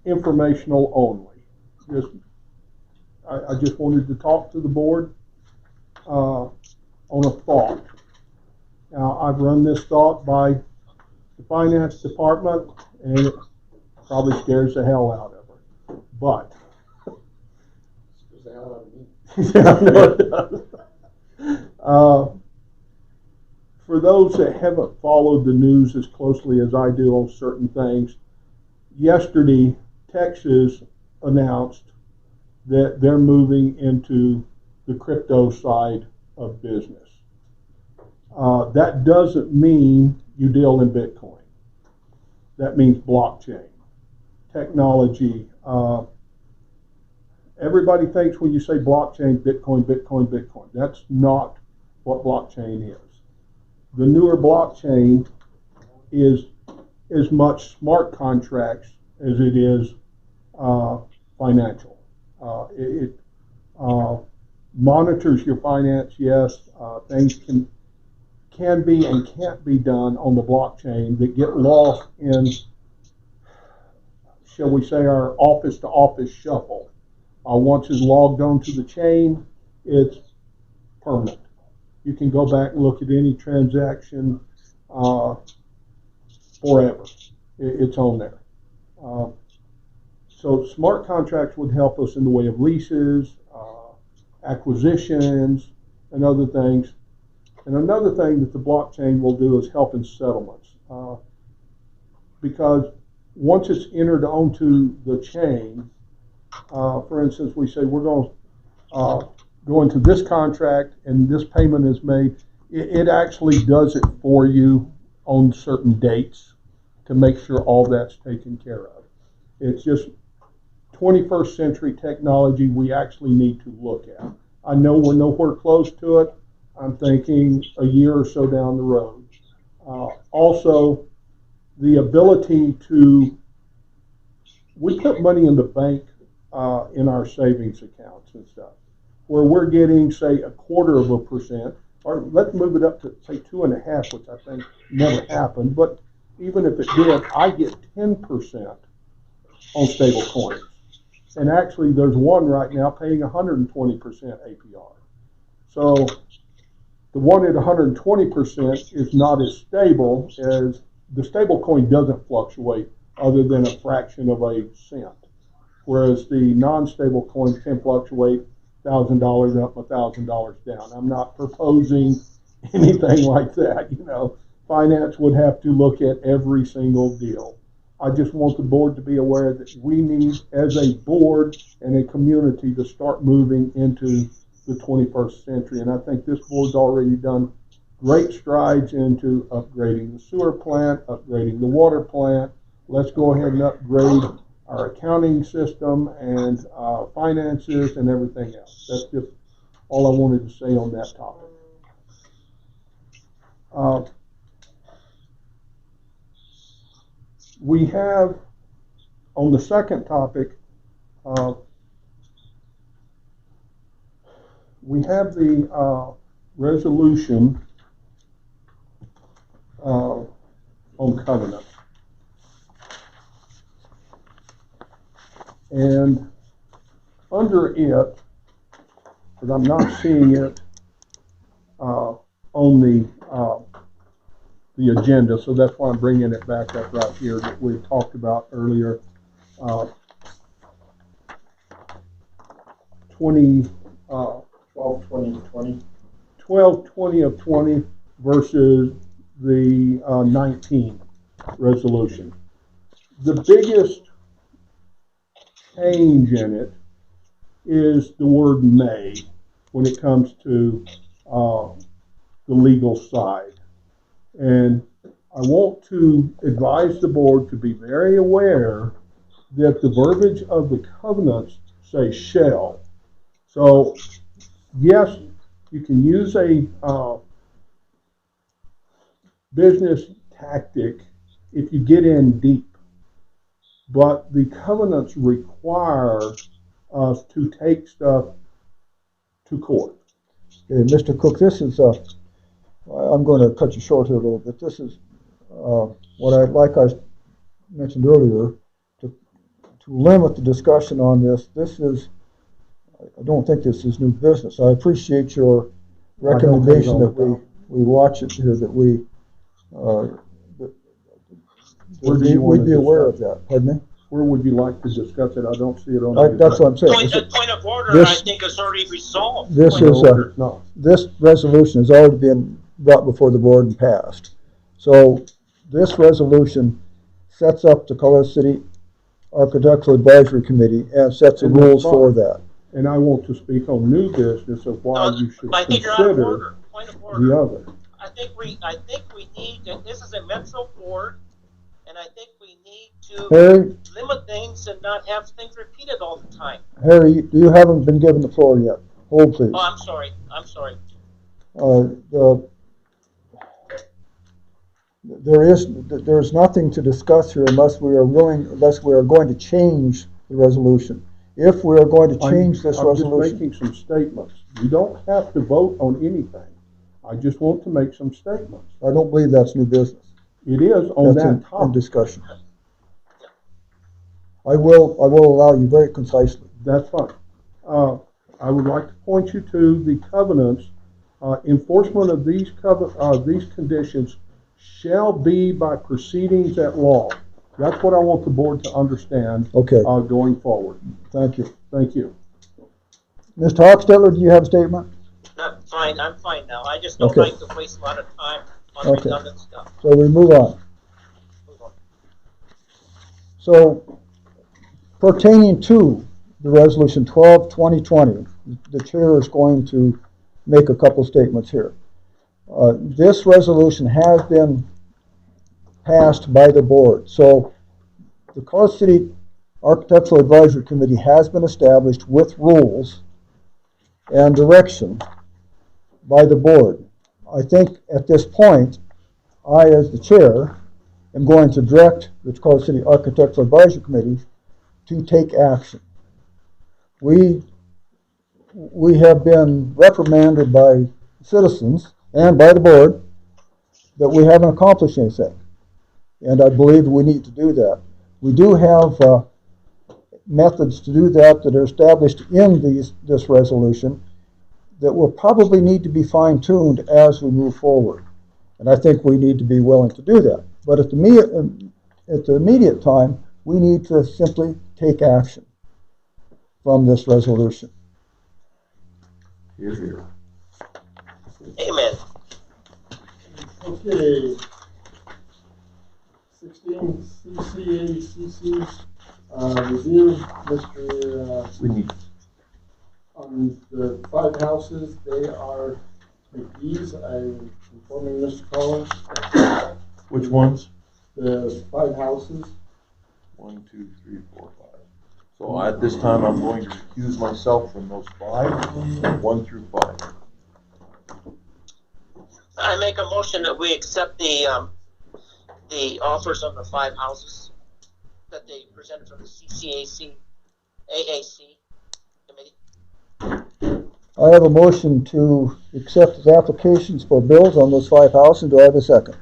informational only. I just wanted to talk to the board on a thought. Now, I've run this thought by the finance department, and it probably scares the hell out of her. But scares the hell out of me. yeah, I know it does. For those that haven't followed the news as closely as I do on certain things, yesterday Texas announced that they're moving into the crypto side of business. That doesn't mean you deal in Bitcoin. That means blockchain, technology. Everybody thinks when you say blockchain, Bitcoin, Bitcoin, Bitcoin. That's not what blockchain is. The newer blockchain is as much smart contracts as it is financial. It monitors your finance, yes. Things can be and can't be done on the blockchain that get lost in, shall we say, our office to office shuffle. Once it's logged onto the chain, it's permanent. You can go back and look at any transaction forever. It's on there. So smart contracts would help us in the way of leases, acquisitions, and other things. And another thing that the blockchain will do is help in settlements. Because once it's entered onto the chain, for instance, we say we're going to go into this contract and this payment is made, it actually does it for you on certain dates to make sure all that's taken care of. It's just 21st century technology we actually need to look at. I know we're nowhere close to it. I'm thinking a year or so down the road. Also, the ability to, we put money in the bank in our savings accounts and stuff, where we're getting, say, 1/4%, or let's move it up to, say, 2.5%, which I think never happened, but even if it did, I get 10% on stable coins. And actually, there's one right now paying 120% APR. So the one at 120% is not as stable as the stable coin doesn't fluctuate other than a fraction of a cent. Whereas the non-stable coins can fluctuate $1,000 up, $1,000 down. I'm not proposing anything like that. You know, finance would have to look at every single deal. I just want the board to be aware that we need, as a board and a community, to start moving into the 21st century. And I think this board's already done great strides into upgrading the sewer plant, upgrading the water plant. Let's go ahead and upgrade our accounting system and finances and everything else. That's just all I wanted to say on that topic. We have, on the second topic, we have the resolution on covenant. And under it, because I'm not seeing it on the agenda, so that's why I'm bringing it back up right here that we talked about earlier. 12/20 of 20 versus the 19 resolution. The biggest change in it is the word may when it comes to the legal side. And I want to advise the board to be very aware that the verbiage of the covenants say shall. So, yes, you can use a business tactic if you get in deep, but the covenants require us to take stuff to court. Okay, Mr. Cook, this is, I'm going to cut you short here a little bit. This is what I mentioned earlier, to limit the discussion on this. This is, I don't think this is new business. I appreciate your recommendation that we watch it here, that we'd be aware of that. Pardon me? Where would you like to discuss it? I don't see it on the That's what I'm saying. Point of order, I think, is already resolved. This resolution has already been brought before the board and passed. So this resolution sets up the Colorado City Architectural Advisory Committee and sets the rules for that. And I want to speak on new business of why you should consider the other. I think we need, this is a Metro board, and I think we need to limit things and not have things repeated all the time. Harry, you haven't been given the floor yet. Hold, please. Oh, I'm sorry. There is nothing to discuss here unless we are going to change the resolution. If we are going to change this resolution. I'm just making some statements. You don't have to vote on anything. I just want to make some statements. I don't believe that's new business. It is on that topic. In discussion. I will allow you very concisely. That's fine. I would like to point you to the covenants. Enforcement of these conditions shall be by proceedings at law. That's what I want the board to understand. Okay. Going forward. Thank you. Thank you. Mr. Hochstetler, do you have a statement? Fine. I'm fine now. I just don't like to waste a lot of time on redundant stuff. So we move on. So, pertaining to the resolution 12/2020, the chair is going to make a couple statements here. This resolution has been passed by the board. So the Colorado City Architectural Advisory Committee has been established with rules and direction by the board. I think at this point, I, as the chair, am going to direct the Dakota City Architectural Advisory Committee to take action. We have been reprimanded by citizens and by the board that we haven't accomplished anything. And I believe we need to do that. We do have methods to do that are established in this resolution that will probably need to be fine-tuned as we move forward. And I think we need to be willing to do that. But at the immediate time, we need to simply take action from this resolution. Here's here. Amen. Okay. 16 CCACC review, Mr. We need. On the 5 houses, they are McGee's. I'm informing Mr. Collins. Which ones? The 5 houses. 1, 2, 3, 4, 5. So at this time, I'm going to recuse myself from those 5, 1 through 5. I make a motion that we accept the offers on the 5 houses that they presented from the AAC committee. I have a motion to accept the applications for bills on those 5 houses. Do I have a second?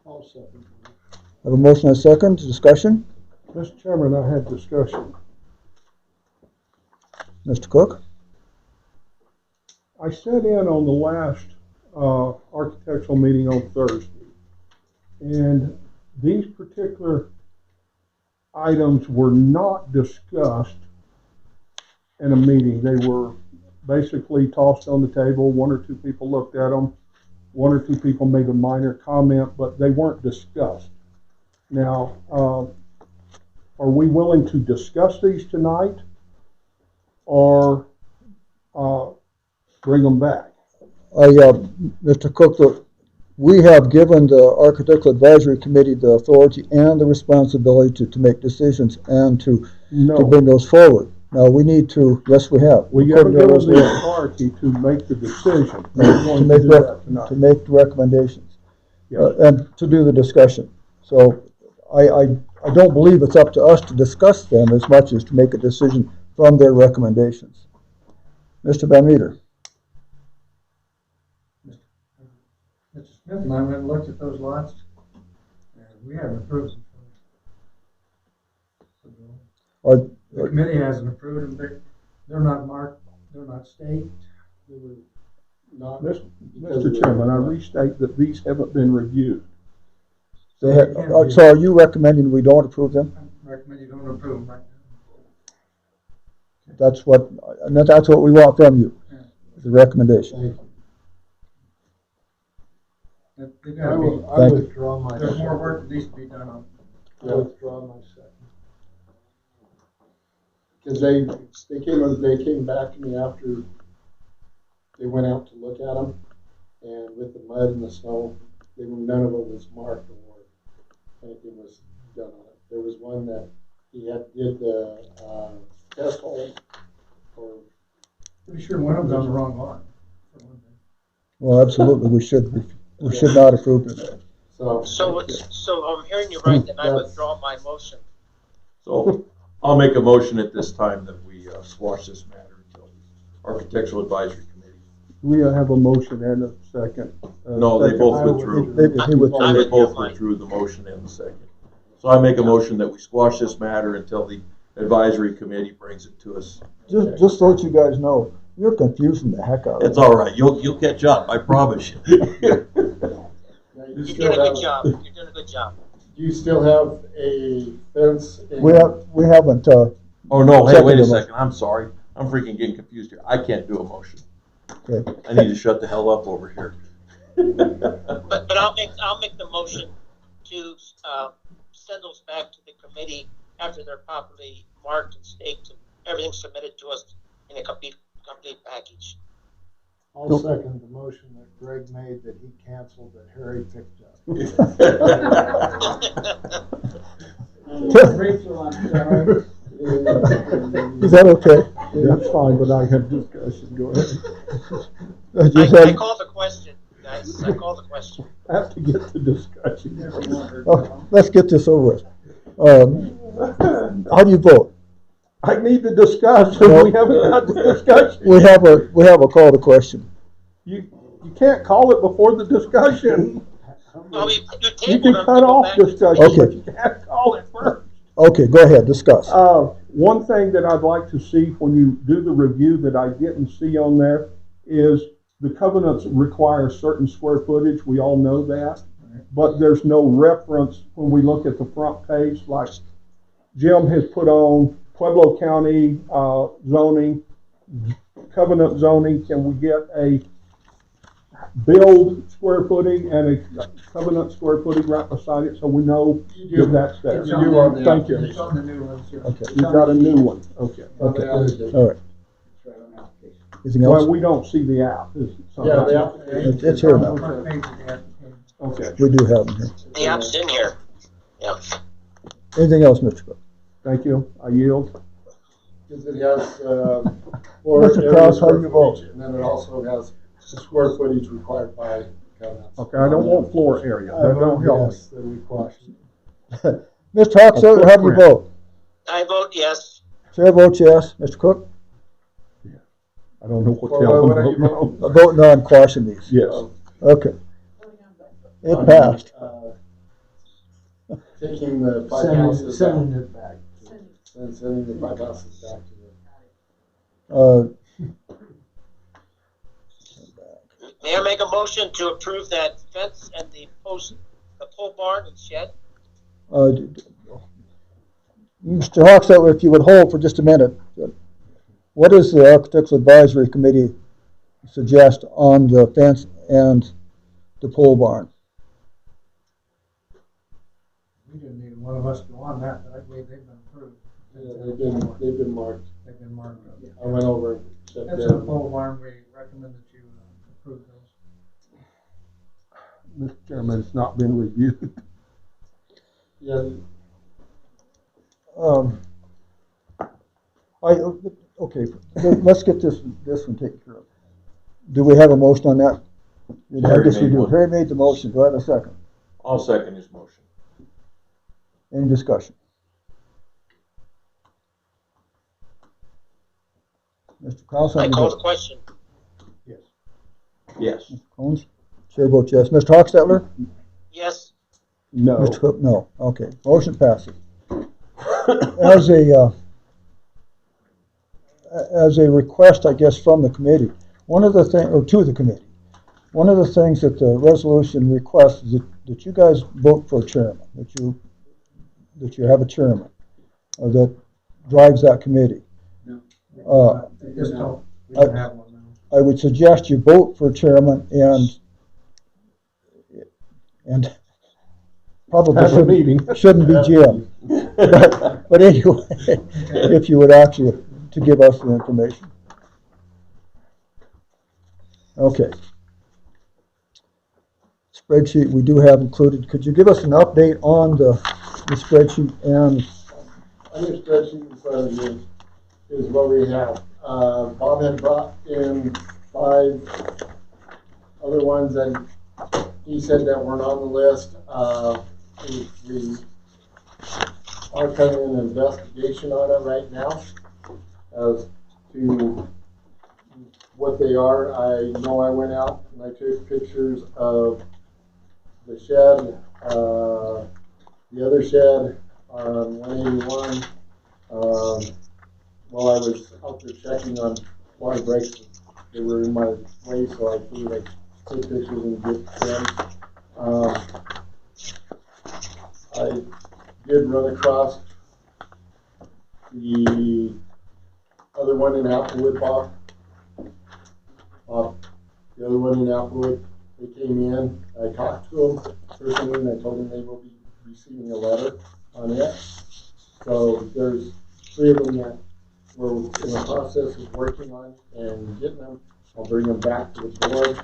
I'll second. I have a motion and a second. Discussion? Mr. Chairman, I had discussion. Mr. Cook? I sat in on the last architectural meeting on Thursday, and these particular items were not discussed in a meeting. They were basically tossed on the table. 1 or 2 people looked at them. 1 or 2 people made a minor comment, but they weren't discussed. Now, are we willing to discuss these tonight or bring them back? Mr. Cook, we have given the Architectural Advisory Committee the authority and the responsibility to make decisions and to bring those forward. Now, we need to, yes, we have. We haven't given the authority to make the decision. To make the recommendations. Yes. And to do the discussion. So I don't believe it's up to us to discuss them as much as to make a decision from their recommendations. Mr. Van Meter. Mr. Smith and I went and looked at those lots, and we haven't approved them. The committee hasn't approved them. They're not marked. They're not staked. They were not. Mr. Chairman, I restate that these haven't been reviewed. So are you recommending we don't approve them? I recommend you don't approve them right now. That's what we want from you, the recommendation. I withdraw my. There's more work that needs to be done on. I withdraw my second. Because they came back to me after they went out to look at them, and with the mud and the snow, none of it was marked or anything was done on it. There was one that he did the test hole, or Pretty sure one of them's on the wrong lot. Well, absolutely, we should not approve it. So I'm hearing you right, then I withdraw my motion. So I'll make a motion at this time that we squash this matter until the Architectural Advisory Committee. We have a motion and a second. No, they both withdrew. They both withdrew the motion and the second. So I make a motion that we squash this matter until the Advisory Committee brings it to us. Just so that you guys know, you're confusing the heck out of it. It's all right. You'll catch up. I promise you. You're doing a good job. You're doing a good job. Do you still have a fence? We haven't. Oh no! Hey, wait a second. I'm sorry. I'm freaking getting confused here. I can't do a motion. Okay. I need to shut the hell up over here. But I'll make the motion to send those back to the committee after they're properly marked and staked and everything submitted to us in a complete package. I'll second the motion that Greg made that he canceled that Harry picked up. Rachel, I'm sorry. Is that okay? That's fine, but I have discussion, go ahead. I call the question, guys. I call the question. I have to get to discussion. Okay, let's get this over with. How do you vote? I need to discuss, No. we haven't had the discussion. We have a call to question. You can't call it before the discussion. Well, you You tabled can them to cut go off back to- discussion, Okay. but you can't call it first. Okay, go ahead, discuss. One thing that I'd like to see when you do the review that I didn't see on there is the covenants require certain square footage, we all know that. But there's no reference when we look at the front page, like Jim has put on Pueblo County zoning, covenant zoning. Can we get a build square footing and a covenant square footing right beside it so we know that that's there? It's on the- Thank you. It's on the new ones. Okay. You got a new one, okay. Okay, all right. It's right on the application. Anything Well, else? we don't see the app. Yeah, the application. It's here now. Front page of the application. Okay, We do have them here. The app's in here. Yeah. Anything else, Mr. Cook? thank you, I yield. Because it has, four Mr. areas Kraus, how do for you vote? each, and then it also has the square footage required by covenants. Okay, I don't want floor area. I That don't vote help me. yes, that we question. Mr. Hoxstetler, how do you vote? I vote yes. Chair votes yes. Mr. Cook? I don't know what Well, the hell what are I'm you voting voting? on. Voting on quashing these. Yes. Okay. It passed. Taking the five houses Sending back, it back. and sending the five houses back to the. May I make a motion to approve that fence and the pole barn and shed? Mr. Hoxstetler, if you would hold for just a minute. What does the Architectural Advisory Committee suggest on the fence and the pole barn? We didn't need one of us to go on that, but I believe they've been approved. Yeah, they've been marked. They've been marked up. I went over and checked That's a them. pole barn, we recommend that you approve those. Mr. Chairman, it's not been reviewed. Yeah, Okay, let's get this one taken care of. Do we have a motion on that? I guess we do. Harry made the motion. Do I have a second? I'll second his motion. Any discussion? Mr. Kraus? how do I you call vote? the question. Yes. Mr. Combs? Chair votes yes. Mr. Hoxstetler? Yes. No. Mr. Cook, no. Okay, motion passes. As a request, I guess, from the committee, to the committee, one of the things that the resolution requests is that you guys vote for a chairman, that you have a chairman that drives that committee. We don't have one now. I would suggest you vote for chairman and probably Have a meeting. shouldn't be Jim. But anyway, if you would actually, to give us the information. Okay. Spreadsheet we do have included. Could you give us an update on the spreadsheet and on your spreadsheet in front of you is what we have. Bob had brought in 5 other ones that he said that weren't on the list. We are cutting an investigation on it right now as to what they are. I know I went out and I took pictures of the shed, the other shed on 181. While I was out there checking on water breaks, they were in my way, so I figured I'd take pictures and get them. I did run across the other one in Applewood, Bob. The other one in Applewood, they came in, I talked to them personally, and I told them they will be receiving a letter on it. So there's 3 of them that we're in the process of working on and getting them. I'll bring them back to the board,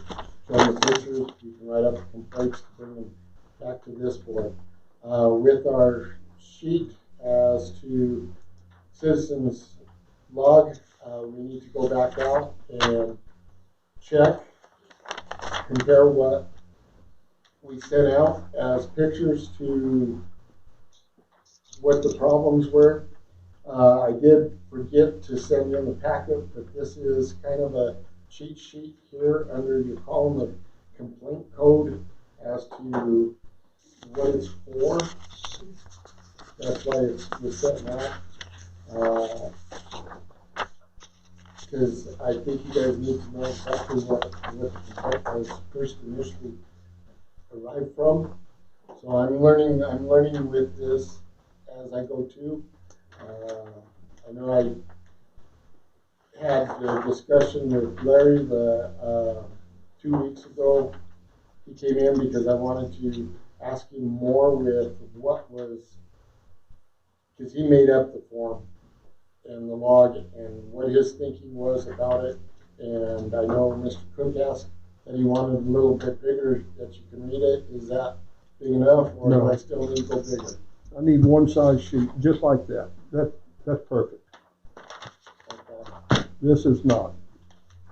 show them the pictures. You can write up complaints to bring them back to this board. With our sheet as to citizens log, we need to go back out and check, compare what we sent out as pictures to what the problems were. I did forget to send you in the packet, but this is kind of a cheat sheet here under your column of complaint code as to what it's for. That's why it's sent out. Because I think you guys need to know exactly what the complaint was first initially arrived from. So I'm learning with this as I go too. I know I had the discussion with Larry 2 weeks ago. He came in because I wanted to ask him more with what was, because he made up the form and the log and what his thinking was about it. And I know Mr. Cook asked that he wanted a little bit bigger that you can read it. Is that big enough, or No. do I still need to go bigger? I need one size sheet, just like that. That's perfect. Okay. This is not.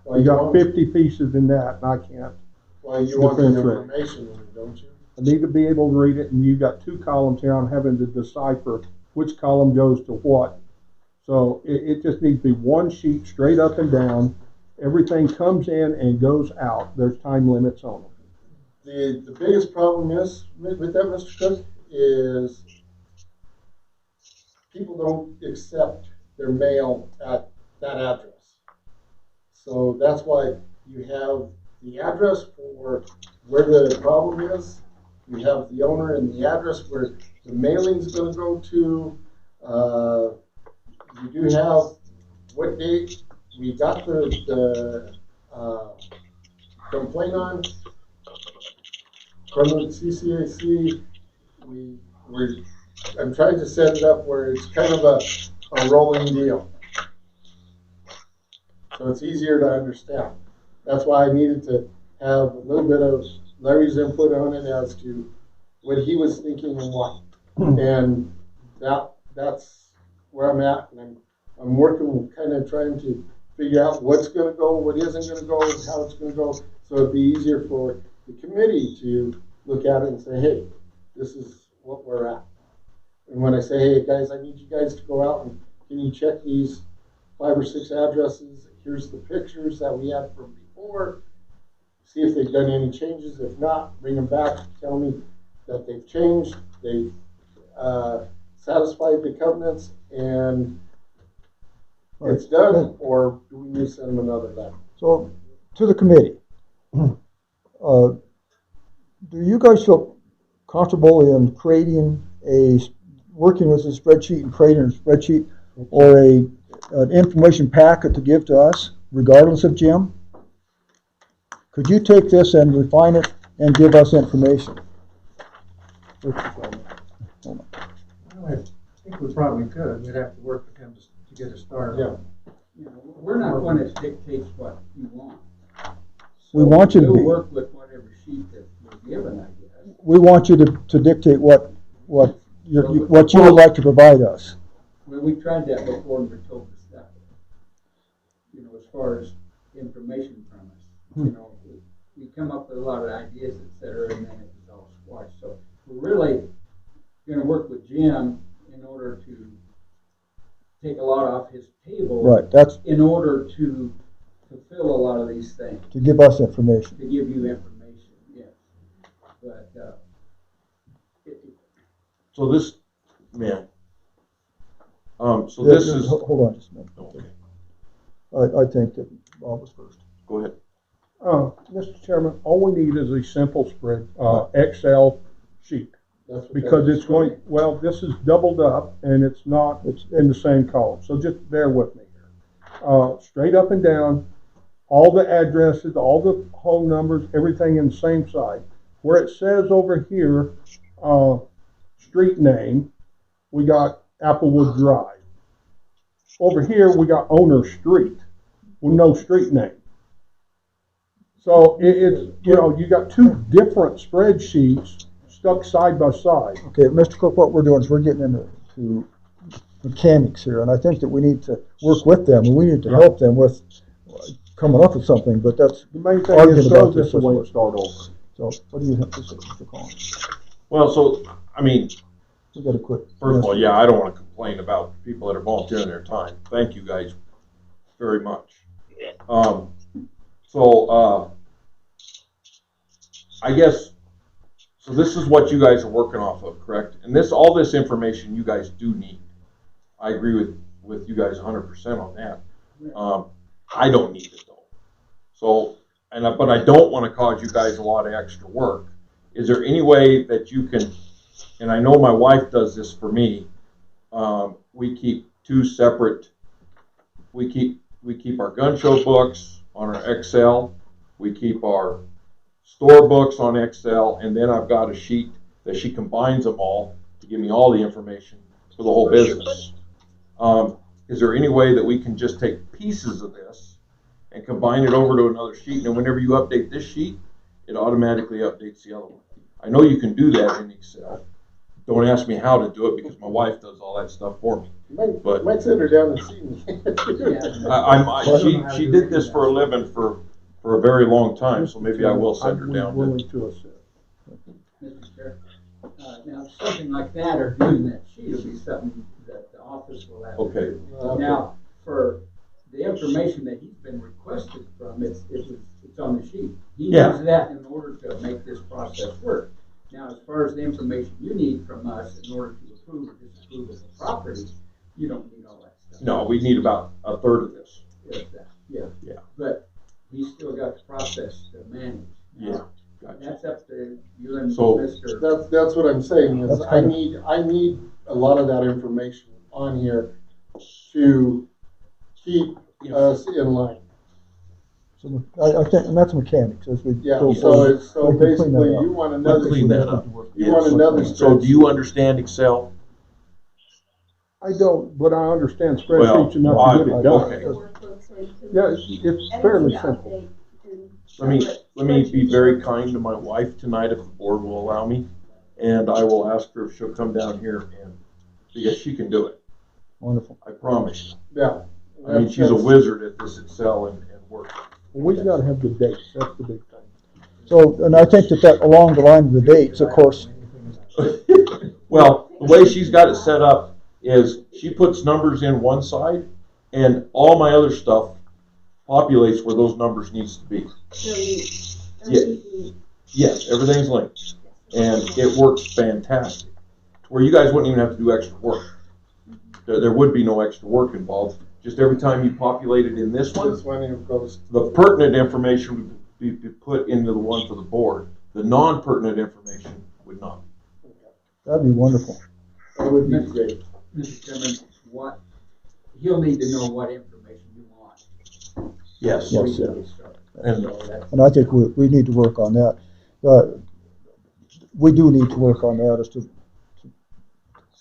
Well, You got want, 50 pieces in that, and I can't. well, you want the differentiate. information in it, don't you? I need to be able to read it, and you got 2 columns here. I'm having to decipher which column goes to what. So it just needs to be one sheet straight up and down. Everything comes in and goes out. There's time limits on them. The biggest problem is with that, Mr. Cook, is people don't accept their mail at that address. So that's why you have the address for where the problem is. You have the owner and the address where the mailing is going to go to. You do have what date we got the complaint on. From the CCAC, I'm trying to set it up where it's kind of a rolling deal. So it's easier to understand. That's why I needed to have a little bit of Larry's input on it as to what he was thinking and what. And that's where I'm at. And I'm working, kind of trying to figure out what's going to go, what isn't going to go, and how it's going to go. So it'd be easier for the committee to look at it and say, hey, this is what we're at. And when I say, hey guys, I need you guys to go out and can you check these 5 or 6 addresses? Here's the pictures that we had from before. See if they've done any changes. If not, bring them back, tell me that they've changed, they've satisfied the covenants, and it's done, or do we need to send them another letter? So, to the committee, do you guys feel comfortable in working with a spreadsheet and creating a spreadsheet or an information packet to give to us, regardless of Jim? Could you take this and refine it and give us information? Well, I think we probably could. We'd have to work with him to get a start. Yeah. You know, we're not one that dictates what you want. We want you to we'll be. work with whatever sheet that we're given, I guess. We want you to dictate what you would like to provide us. Well, we tried that before and we're told to stop it. You know, as far as information from us, you know, we come up with a lot of ideas, et cetera, and then it was all squashed. So we're really going to work with Jim in order to take a lot off his table. Right. That's in order to fulfill a lot of these things. To give us information. To give you information, yes. But so this, man. So this is. Hold on just a minute. Okay. I think that Bob was first. Go ahead. Mr. Chairman, all we need is a simple spread, Excel sheet. Because it's going, well, this is doubled up and it's in the same column. So just bear with me here. Straight up and down, all the addresses, all the home numbers, everything in the same side. Where it says over here, street name, we got Applewood Drive. over here, we got owner street with no street name. So it's, you know, you got two different spreadsheets stuck side by side. Okay, Mr. Cook, what we're doing is we're getting into mechanics here, and I think that we need to work with them, and we need to help them with coming up with something, but that's The main thing arguing is about serve this this away way. and start over. So what do you have to say, Mr. Collins? Well, so, I mean, We gotta quit. first of all, yeah, I don't want to complain about people that are volunteering their time. Thank you guys very much. I guess, so this is what you guys are working off of, correct? And all this information you guys do need. I agree with you guys 100% on that. I don't need it though. So, but I don't want to cause you guys a lot of extra work. Is there any way that you can, and I know my wife does this for me, we keep two separate, we keep our gun show books on our Excel, we keep our store books on Excel, and then I've got a sheet that she combines them all to give me all the information for the whole business. Is there any way that we can just take pieces of this and combine it over to another sheet, and then whenever you update this sheet, it automatically updates the other one? I know you can do that in Excel. Don't ask me how to do it because my wife does all that stuff for me. But might send her down and see me. She did this for a living for a very long time, so maybe I will send her down. I'm willing to assist. Mr. Chair, now something like that or doing that sheet will be something that the office will have to do. Now, for the information that he's been requested from, it's on the sheet. He needs that in order to make this process work. Now, as far as the information you need from us in order to approve or disapprove of the property, you don't need all that stuff. No, we need about a third of this. Yeah. But he's still got the process to manage. Yeah. Gotcha. That's up to you and So, Mr. That's what I'm saying is I need a lot of that information on here to keep us in line. So I think, and that's mechanics as we go So forward. basically you want another. Clean that up. You want another. So do you understand Excel? I don't, but I understand spreadsheets enough to get it done. Okay. Yeah, it's fairly simple. Let me be very kind to my wife tonight if the board will allow me, and I will ask her if she'll come down here and, because she can do it. Wonderful. I promise you. Yeah. I mean, she's a wizard at this Excel and work. Well, we've got to have the dates, that's the big thing. So, and I think that along the line of the dates, of course. Well, the way she's got it set up is she puts numbers in one side and all my other stuff populates where those numbers needs to be. Yes, everything's linked. And it works fantastic. Where you guys wouldn't even have to do extra work. There would be no extra work involved. Just every time you populate it in this one, the pertinent information would be put into the one for the board. The non-pertinent information would not. That'd be wonderful. That would be great. Mr. Chairman, he'll need to know what information you want. Yes. Yes, And I think we need to work on that. We do need to work on that as to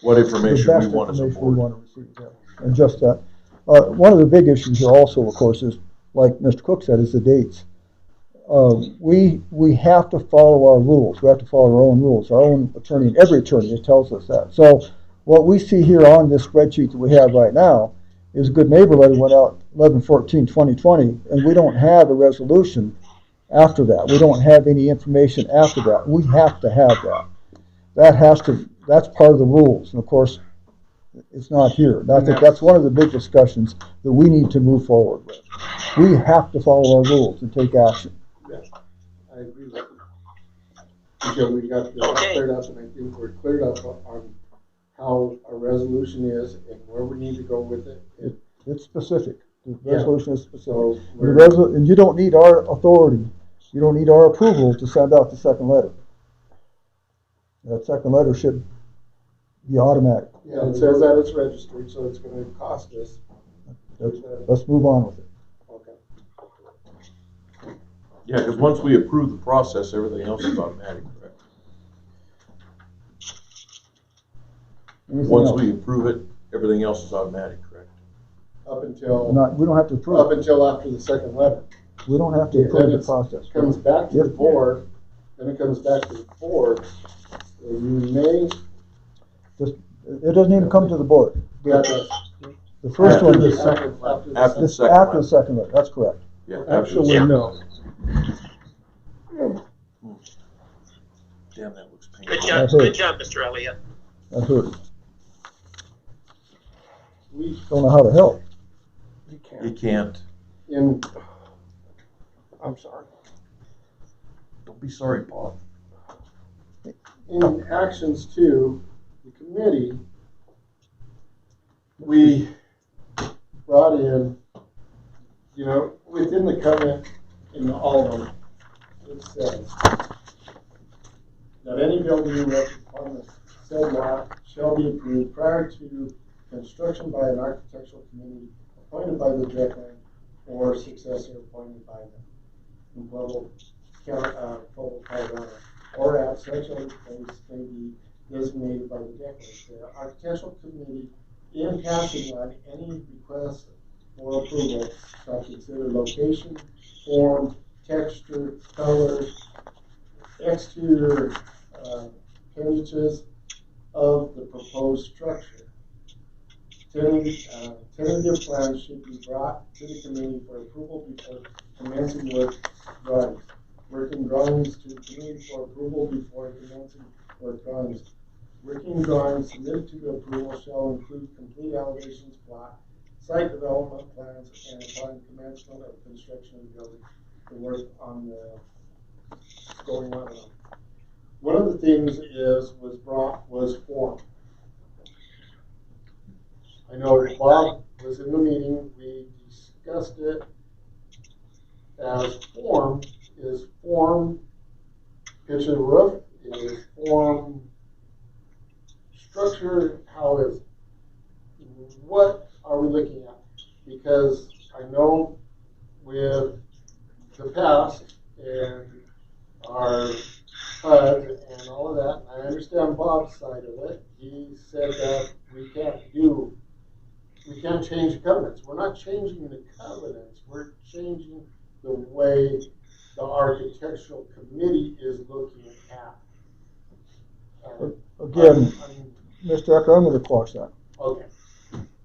what information the we best want as a information we board. want to receive. Yeah. And just that. One of the big issues here also, of course, is, like Mr. Cook said, is the dates. We have to follow our rules. We have to follow our own rules. Our own attorney, and every attorney tells us that. So what we see here on this spreadsheet that we have right now is a Good Neighbor letter went out 11/14/2020, and we don't have a resolution after that. We don't have any information after that. We have to have that. That's part of the rules. And of course, it's not here. And I think that's one of the big discussions that we need to move forward with. We have to follow our rules and take action. Yes, I agree with you. Until we got this cleared up, and I think we're cleared up on how a resolution is and where we need to go with it. It's specific. The resolution is specific. So and you don't need our authority. You don't need our approval to send out the second letter. That second letter should be automatic. Yeah, it says that it's registered, so it's going to cost us. Let's move on with it. Okay. Yeah, because once we approve the process, everything else is automatic, correct? Anything Once else? we approve it, everything else is automatic, correct? up until, we don't have to approve. up until after the second letter. We don't have to approve the process. Comes back to the board, then it comes back to the board. You may. It doesn't even come to the board. Yeah, it does. The first one the is second, After the second after the letter. second letter. That's correct. Yeah, Actually, no. Damn, that looks Good painful. job, good job, Mr. Elliott. I heard it. We Don't know how to help. You can't. I'm sorry. Don't be sorry, Bob. In actions to the committee, we brought in, within the covenant in all of them, it says that any building erected upon the said lot shall be approved prior to construction by an architectural committee appointed by the director or successor appointed by them in Pueblo, Colorado, or at such a place may be designated by the declarant. The architectural committee, in passing on any request for approval, shall consider location, form, texture, color, exterior appendages of the proposed structure. Tentative plans should be brought to the committee for approval before commencing work drawings. Working drawings to the committee for approval before commencing work drawings. Working drawings submitted to the approval shall include complete elevations, plot, site development plans, and upon commencement of construction of the building, the work on the going on. One of the things was form. I know Bob was in the meeting, we discussed it as form is form, pitch of the roof, is form, structure, how is it? What are we looking at? Because I know with the past and our HUD and all of that, and I understand Bob's side of it, he said that we can't change the covenants. We're not changing the covenants, we're changing the way the architectural committee is looking at. Again, Mr. Ecker, I'm going to cross that. Okay.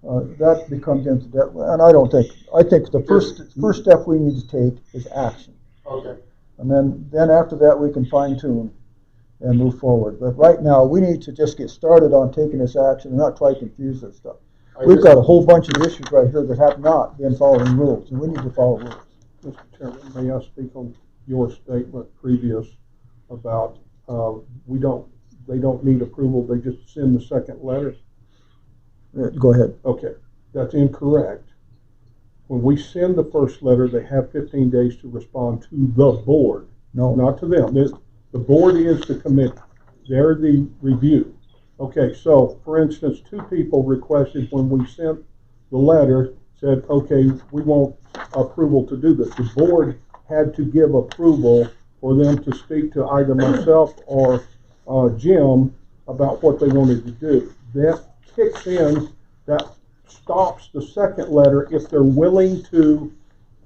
That becomes into that, and I think the first step we need to take is action. Okay. And then after that we can fine tune and move forward. But right now we need to just get started on taking this action and not try to confuse this stuff. We've got a whole bunch of issues right here that have not been following rules, and we need to follow rules. Mr. Chairman, may I speak on your statement previous about they don't need approval, they just send the second letter? Go ahead. Okay, that's incorrect. When we send the first letter, they have 15 days to respond to the board. No. Not to them. The board is the committee. They're the review. Okay, so for instance, 2 people requested when we sent the letter, said, okay, we want approval to do this. The board had to give approval for them to speak to either myself or Jim about what they wanted to do. That kicks in, that stops the second letter if they're willing to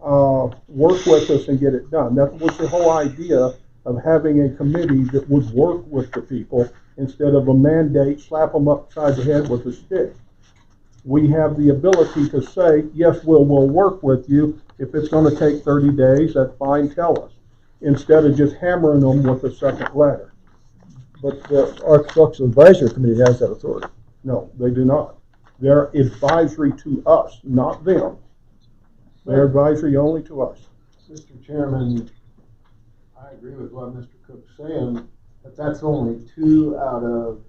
work with us and get it done. That was the whole idea of having a committee that would work with the people instead of a mandate, slap them upside the head with a stick. We have the ability to say, yes, we'll work with you. If it's going to take 30 days, that's fine, tell us. Instead of just hammering them with a second letter. But the Architectural Advisory Committee has that authority. No, they do not. They're advisory to us, not them. They're advisory only to us. Mr. Chairman, I agree with what Mr. Cook's saying, but that's only 2 out of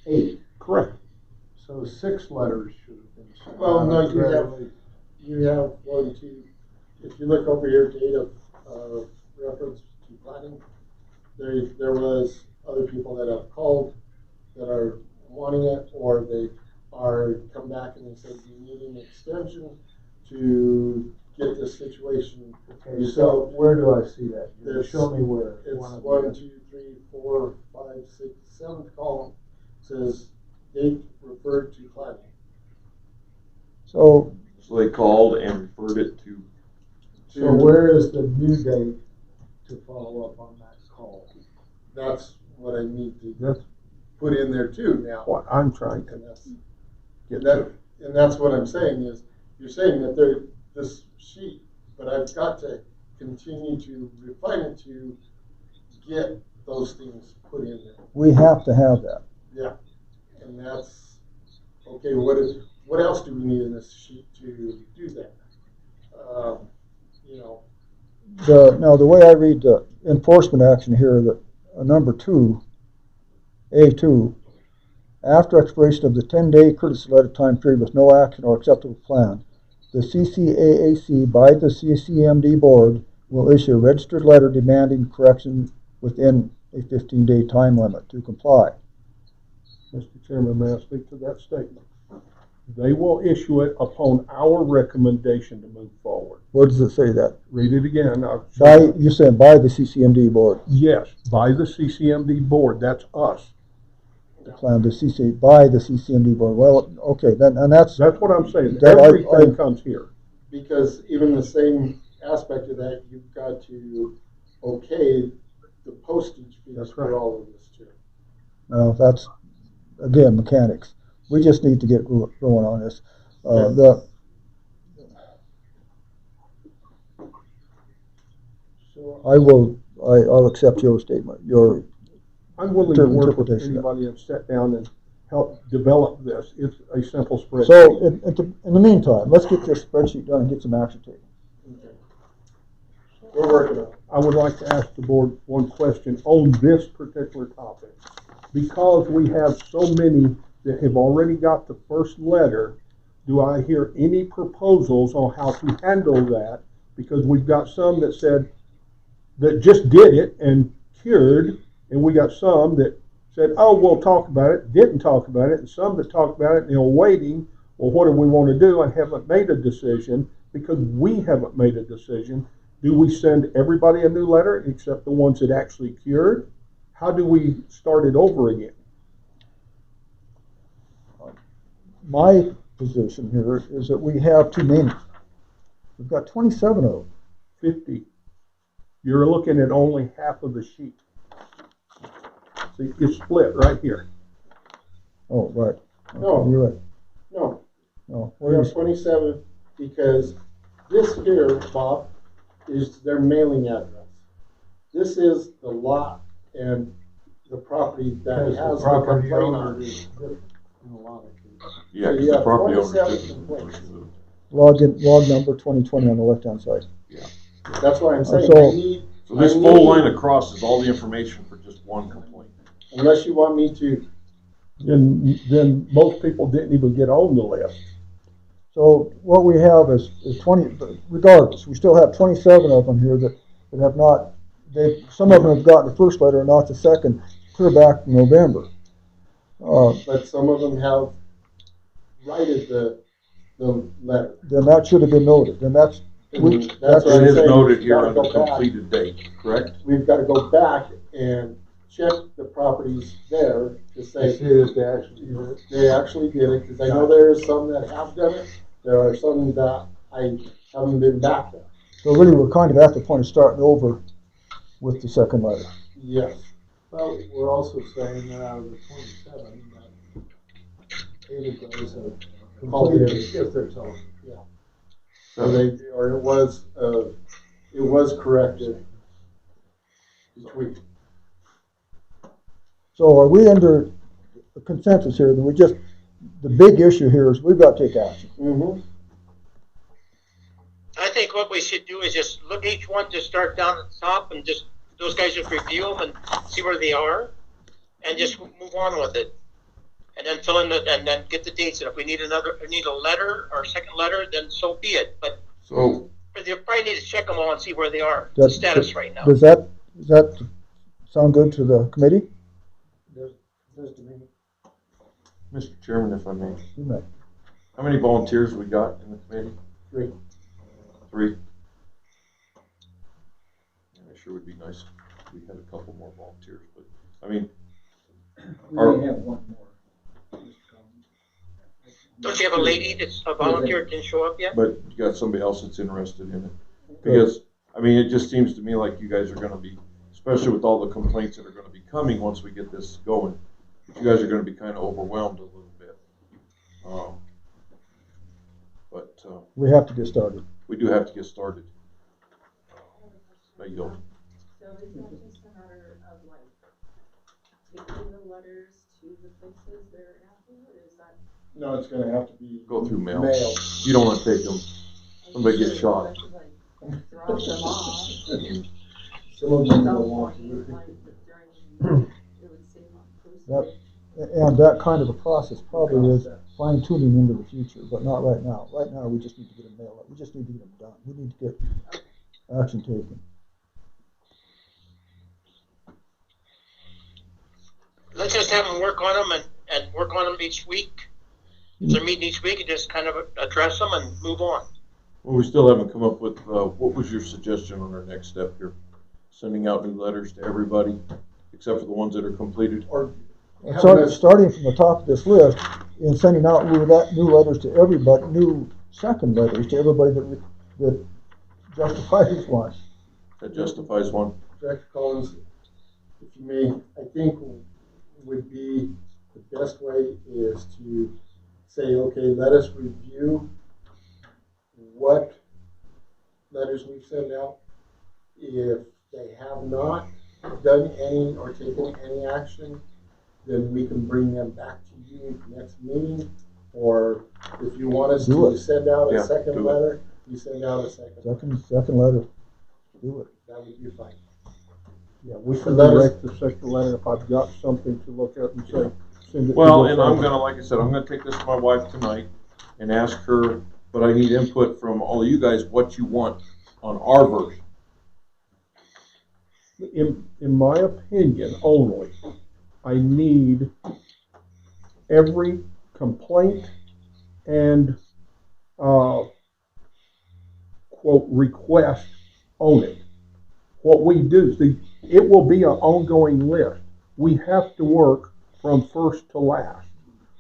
8. Correct. So 6 letters should have been sent. Well, no, you have 1, 2. If you look over here, date of reference to planning, there was other people that have called that are wanting it, or they are come back and they said you need an extension to get this situation. Okay, so where do I see that? Show me where. It's 1, 2, 3, 4, 5, 6, 7th column says date referred to planning. So So they called and referred it to. So where is the due date to follow up on that call? That's what I need to put in there too now. What I'm trying to And that's, get that, to. and that's what I'm saying is, you're saying that there, this sheet, but I've got to continue to refine it to get those things put in there. we have to have that. Yeah, and that's, okay, what else do we need in this sheet to do that? You know, Now, the way I read the enforcement action here, that number 2, A2, after expiration of the 10-day courtesy letter time period with no action or acceptable plan, the CCAAC by the CCMD board will issue a registered letter demanding correction within a 15-day time limit to comply. Mr. Chairman, may I speak to that statement? They will issue it upon our recommendation to move forward. Where does it say that? Read it again. You said by the CCMD board. Yes, by the CCMD board. That's us. The plan to CC by the CCMD board. Well, okay, then, and that's what I'm saying. That Everything comes here. because even the same aspect of that, you've got to okay the postage fees for all of this too. Well, that's again mechanics. We just need to get going on this. I'll accept your statement. I'm willing to work with anybody and sit down and help develop this. It's a simple spreadsheet. So in the meantime, let's get this spreadsheet done and get some action taken. Okay. We're working on it. I would like to ask the board one question on this particular topic. Because we have so many that have already got the first letter, do I hear any proposals on how to handle that? Because we've got some that said, that just did it and cured, and we got some that said, oh, we'll talk about it, didn't talk about it, and some that talked about it and they're waiting, well, what do we want to do? I haven't made a decision. Because we haven't made a decision, do we send everybody a new letter except the ones that actually cured? How do we start it over again? My position here is that we have too many. We've got 27 of them. 50. You're looking at only half of the sheet. See, it's split right here. Oh, right. Okay, No. you're right. No, we have 27 because this here, Bob, is their mailing address. This is the lot and the property that has the property complaint owner on it. is different in a lot of cases. Yeah, So because you the have property owner 27 didn't. complaints. Log number 2020 on the left-hand side. Yeah. That's why I'm saying So this full line across is all the information for just one complaint. Unless you want me to. Then most people didn't even get on the list. So what we have is 20, regardless, we still have 27 of them here that have not, some of them have gotten the first letter and not the second, clear back from November. But some of them have righted the letter. Then that should have been noted. Then that's what It I'm is saying. noted We've here gotta on the go back. completed date, correct? We've got to go back and check the properties there to say they actually did it, because I know there are some that have done it. There are some that I haven't been back there. So really, we're kind of at the point of starting over with the second letter. Yes. Well, we're also saying that out of the 27, that 8 of those have completed if they're told. Yeah. So it was corrected between. So are we under a consensus here that the big issue here is we've got to take action? Mm-hmm. I think what we should do is just look each one to start down at the top and just, those guys just review them and see where they are and just move on with it. And then fill in and then get the dates. And if we need a letter or a second letter, then so be it. But you probably need to check them all and see where they are, the status right now. Does that sound good to the committee? Does to me. Mr. Chairman, if I may. You may. How many volunteers we got in the committee? 3. 3. Yeah, it sure would be nice if we had a couple more volunteers, but I mean, We may have one more. Don't you have a lady that's a volunteer that didn't show up yet? But you got somebody else that's interested in it. Because, I mean, it just seems to me like you guys are gonna be, especially with all the complaints that are gonna be coming once we get this going, you guys are gonna be kind of overwhelmed a little bit. But we have to get started. we do have to get started. I yield. So is that just a matter of like taking the letters to the places they're asking, or is that? No, it's gonna have to be. Go through mail. Mail. You don't want to take them. Somebody gets shot. Like, drop them off. Some of them don't want to. It would save on postage. And that kind of a process probably is fine tuning into the future, but not right now. Right now, we just need to get them mailed. We just need to get them done. We need to get action taken. Let's just have them work on them and work on them each week. If they're meeting each week, and just kind of address them and move on. Well, we still haven't come up with, what was your suggestion on our next step here? Sending out new letters to everybody, except for the ones that are completed? Or Starting from the top of this list and sending out new letters to everybody, new second letters to everybody that justifies one. That justifies one? Director Collins, if you may, I think would be the best way is to say, okay, let us review what letters we've sent out. If they have not done any or taken any action, then we can bring them back to you next meeting. Or if you want us to send out a second letter, we send out a second letter. Do it. That would be fine. Yeah, we can direct the second letter if I've got something to look at and say, send it. Well, and I'm gonna, like I said, I'm gonna take this to my wife tonight and ask her, but I need input from all of you guys, what you want on our version. In my opinion only, I need every complaint and, quote, request on it. What we do, see, it will be an ongoing list. We have to work from first to last.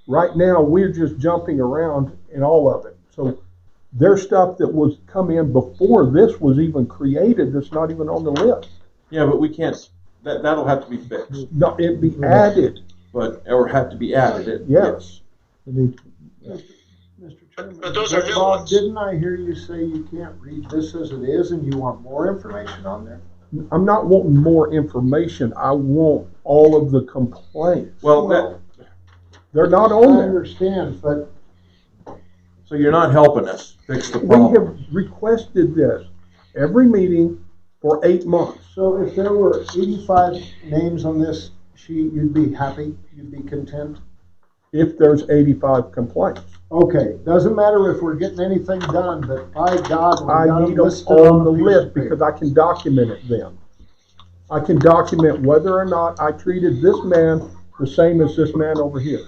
Right now, we're just jumping around in all of it. So there's stuff that was come in before this was even created that's not even on the list. Yeah, but we can't, that'll have to be fixed. No, it'd be added. Or have to be added, yes. Mr. Chairman, But those are new Bob, ones. didn't I hear you say you can't read this as it is and you want more information on there? I'm not wanting more information. I want all of the complaints. Well, they're not I on there. understand, but so you're not helping us fix the We problem. have requested this every meeting for 8 months. so if there were 85 names on this sheet, you'd be happy, you'd be content? If there's 85 complaints, Okay, doesn't matter if we're getting anything done, but by God, we I got need them them listed on the a piece of list paper. because I can document it then. I can document whether or not I treated this man the same as this man over here.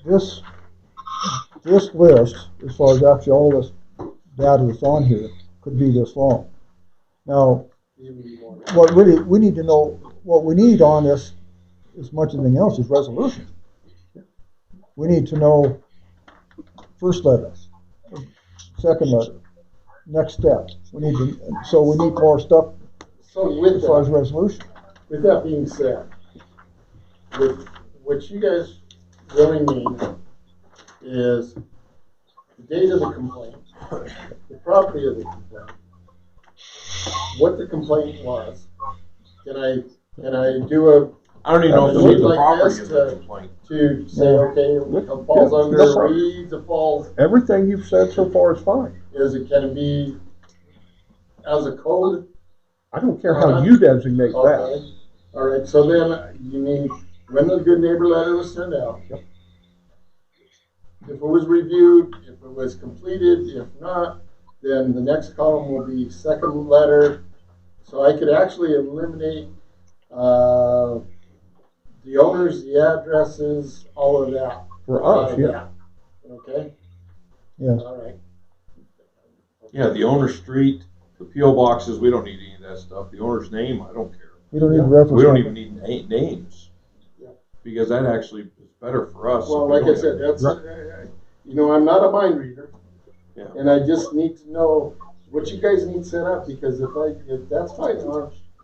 This list, as far as actually all this data that's on here, could be this long. Now, what really we need to know, what we need on this, as much as anything else, is resolution. We need to know first letter, second letter, next step. We need more stuff So with as far as that, resolution. with that being said, with what you guys really need is the date of the complaint, the property of the complaint, what the complaint was. Can I do a I don't even know if a we need sheet the like property this of the complaint. to say, okay, it falls Yeah, under no problem. weeds, it falls, Everything you've said so far is fine. can it be as a code? I don't care how you designate that. Okay, all right, so then you need, when the good neighbor letter was sent out. Yep. If it was reviewed, if it was completed, if not, then the next column will be second letter. So I could actually eliminate, the owners, the addresses, all of that. For us, yeah. Okay? Yeah. All right. Yeah, the owner's street, the P.O. boxes, we don't need any of that stuff. The owner's name, I don't care. We don't need reference. We don't even need names. because that actually is better for us. Well, if we like I don't said, have- that's, you know, I'm not a mind reader. Yeah. And I just need to know what you guys need set up, because if that's fine,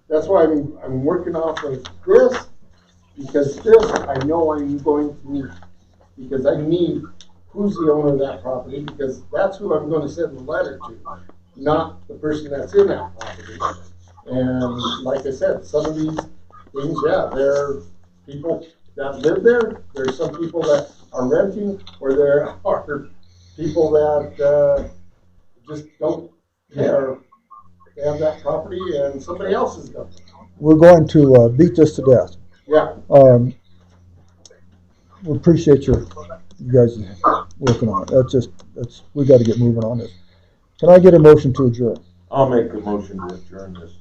that's why I'm working off of this, because this I know I'm going to need. Because I need who's the owner of that property, because that's who I'm gonna send the letter to, not the person that's in that property. And like I said, some of these things, yeah, there are people that live there, there's some people that are renting, or there are people that, just don't care. They have that property and somebody else has done it. We're going to beat this to death. Yeah. We appreciate you guys working on it. We got to get moving on this. Can I get a motion to adjourn? I'll make a motion to adjourn this.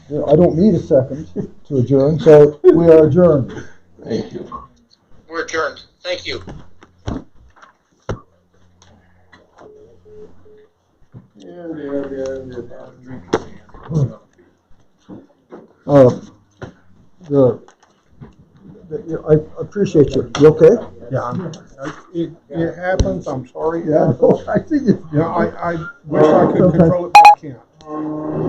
I don't need a second to adjourn, so we are adjourned. Thank you. We're adjourned. Thank you. I appreciate you. You okay? Yeah, it happens, I'm sorry. Yeah, I think it's. I wish I could control it, but I can't.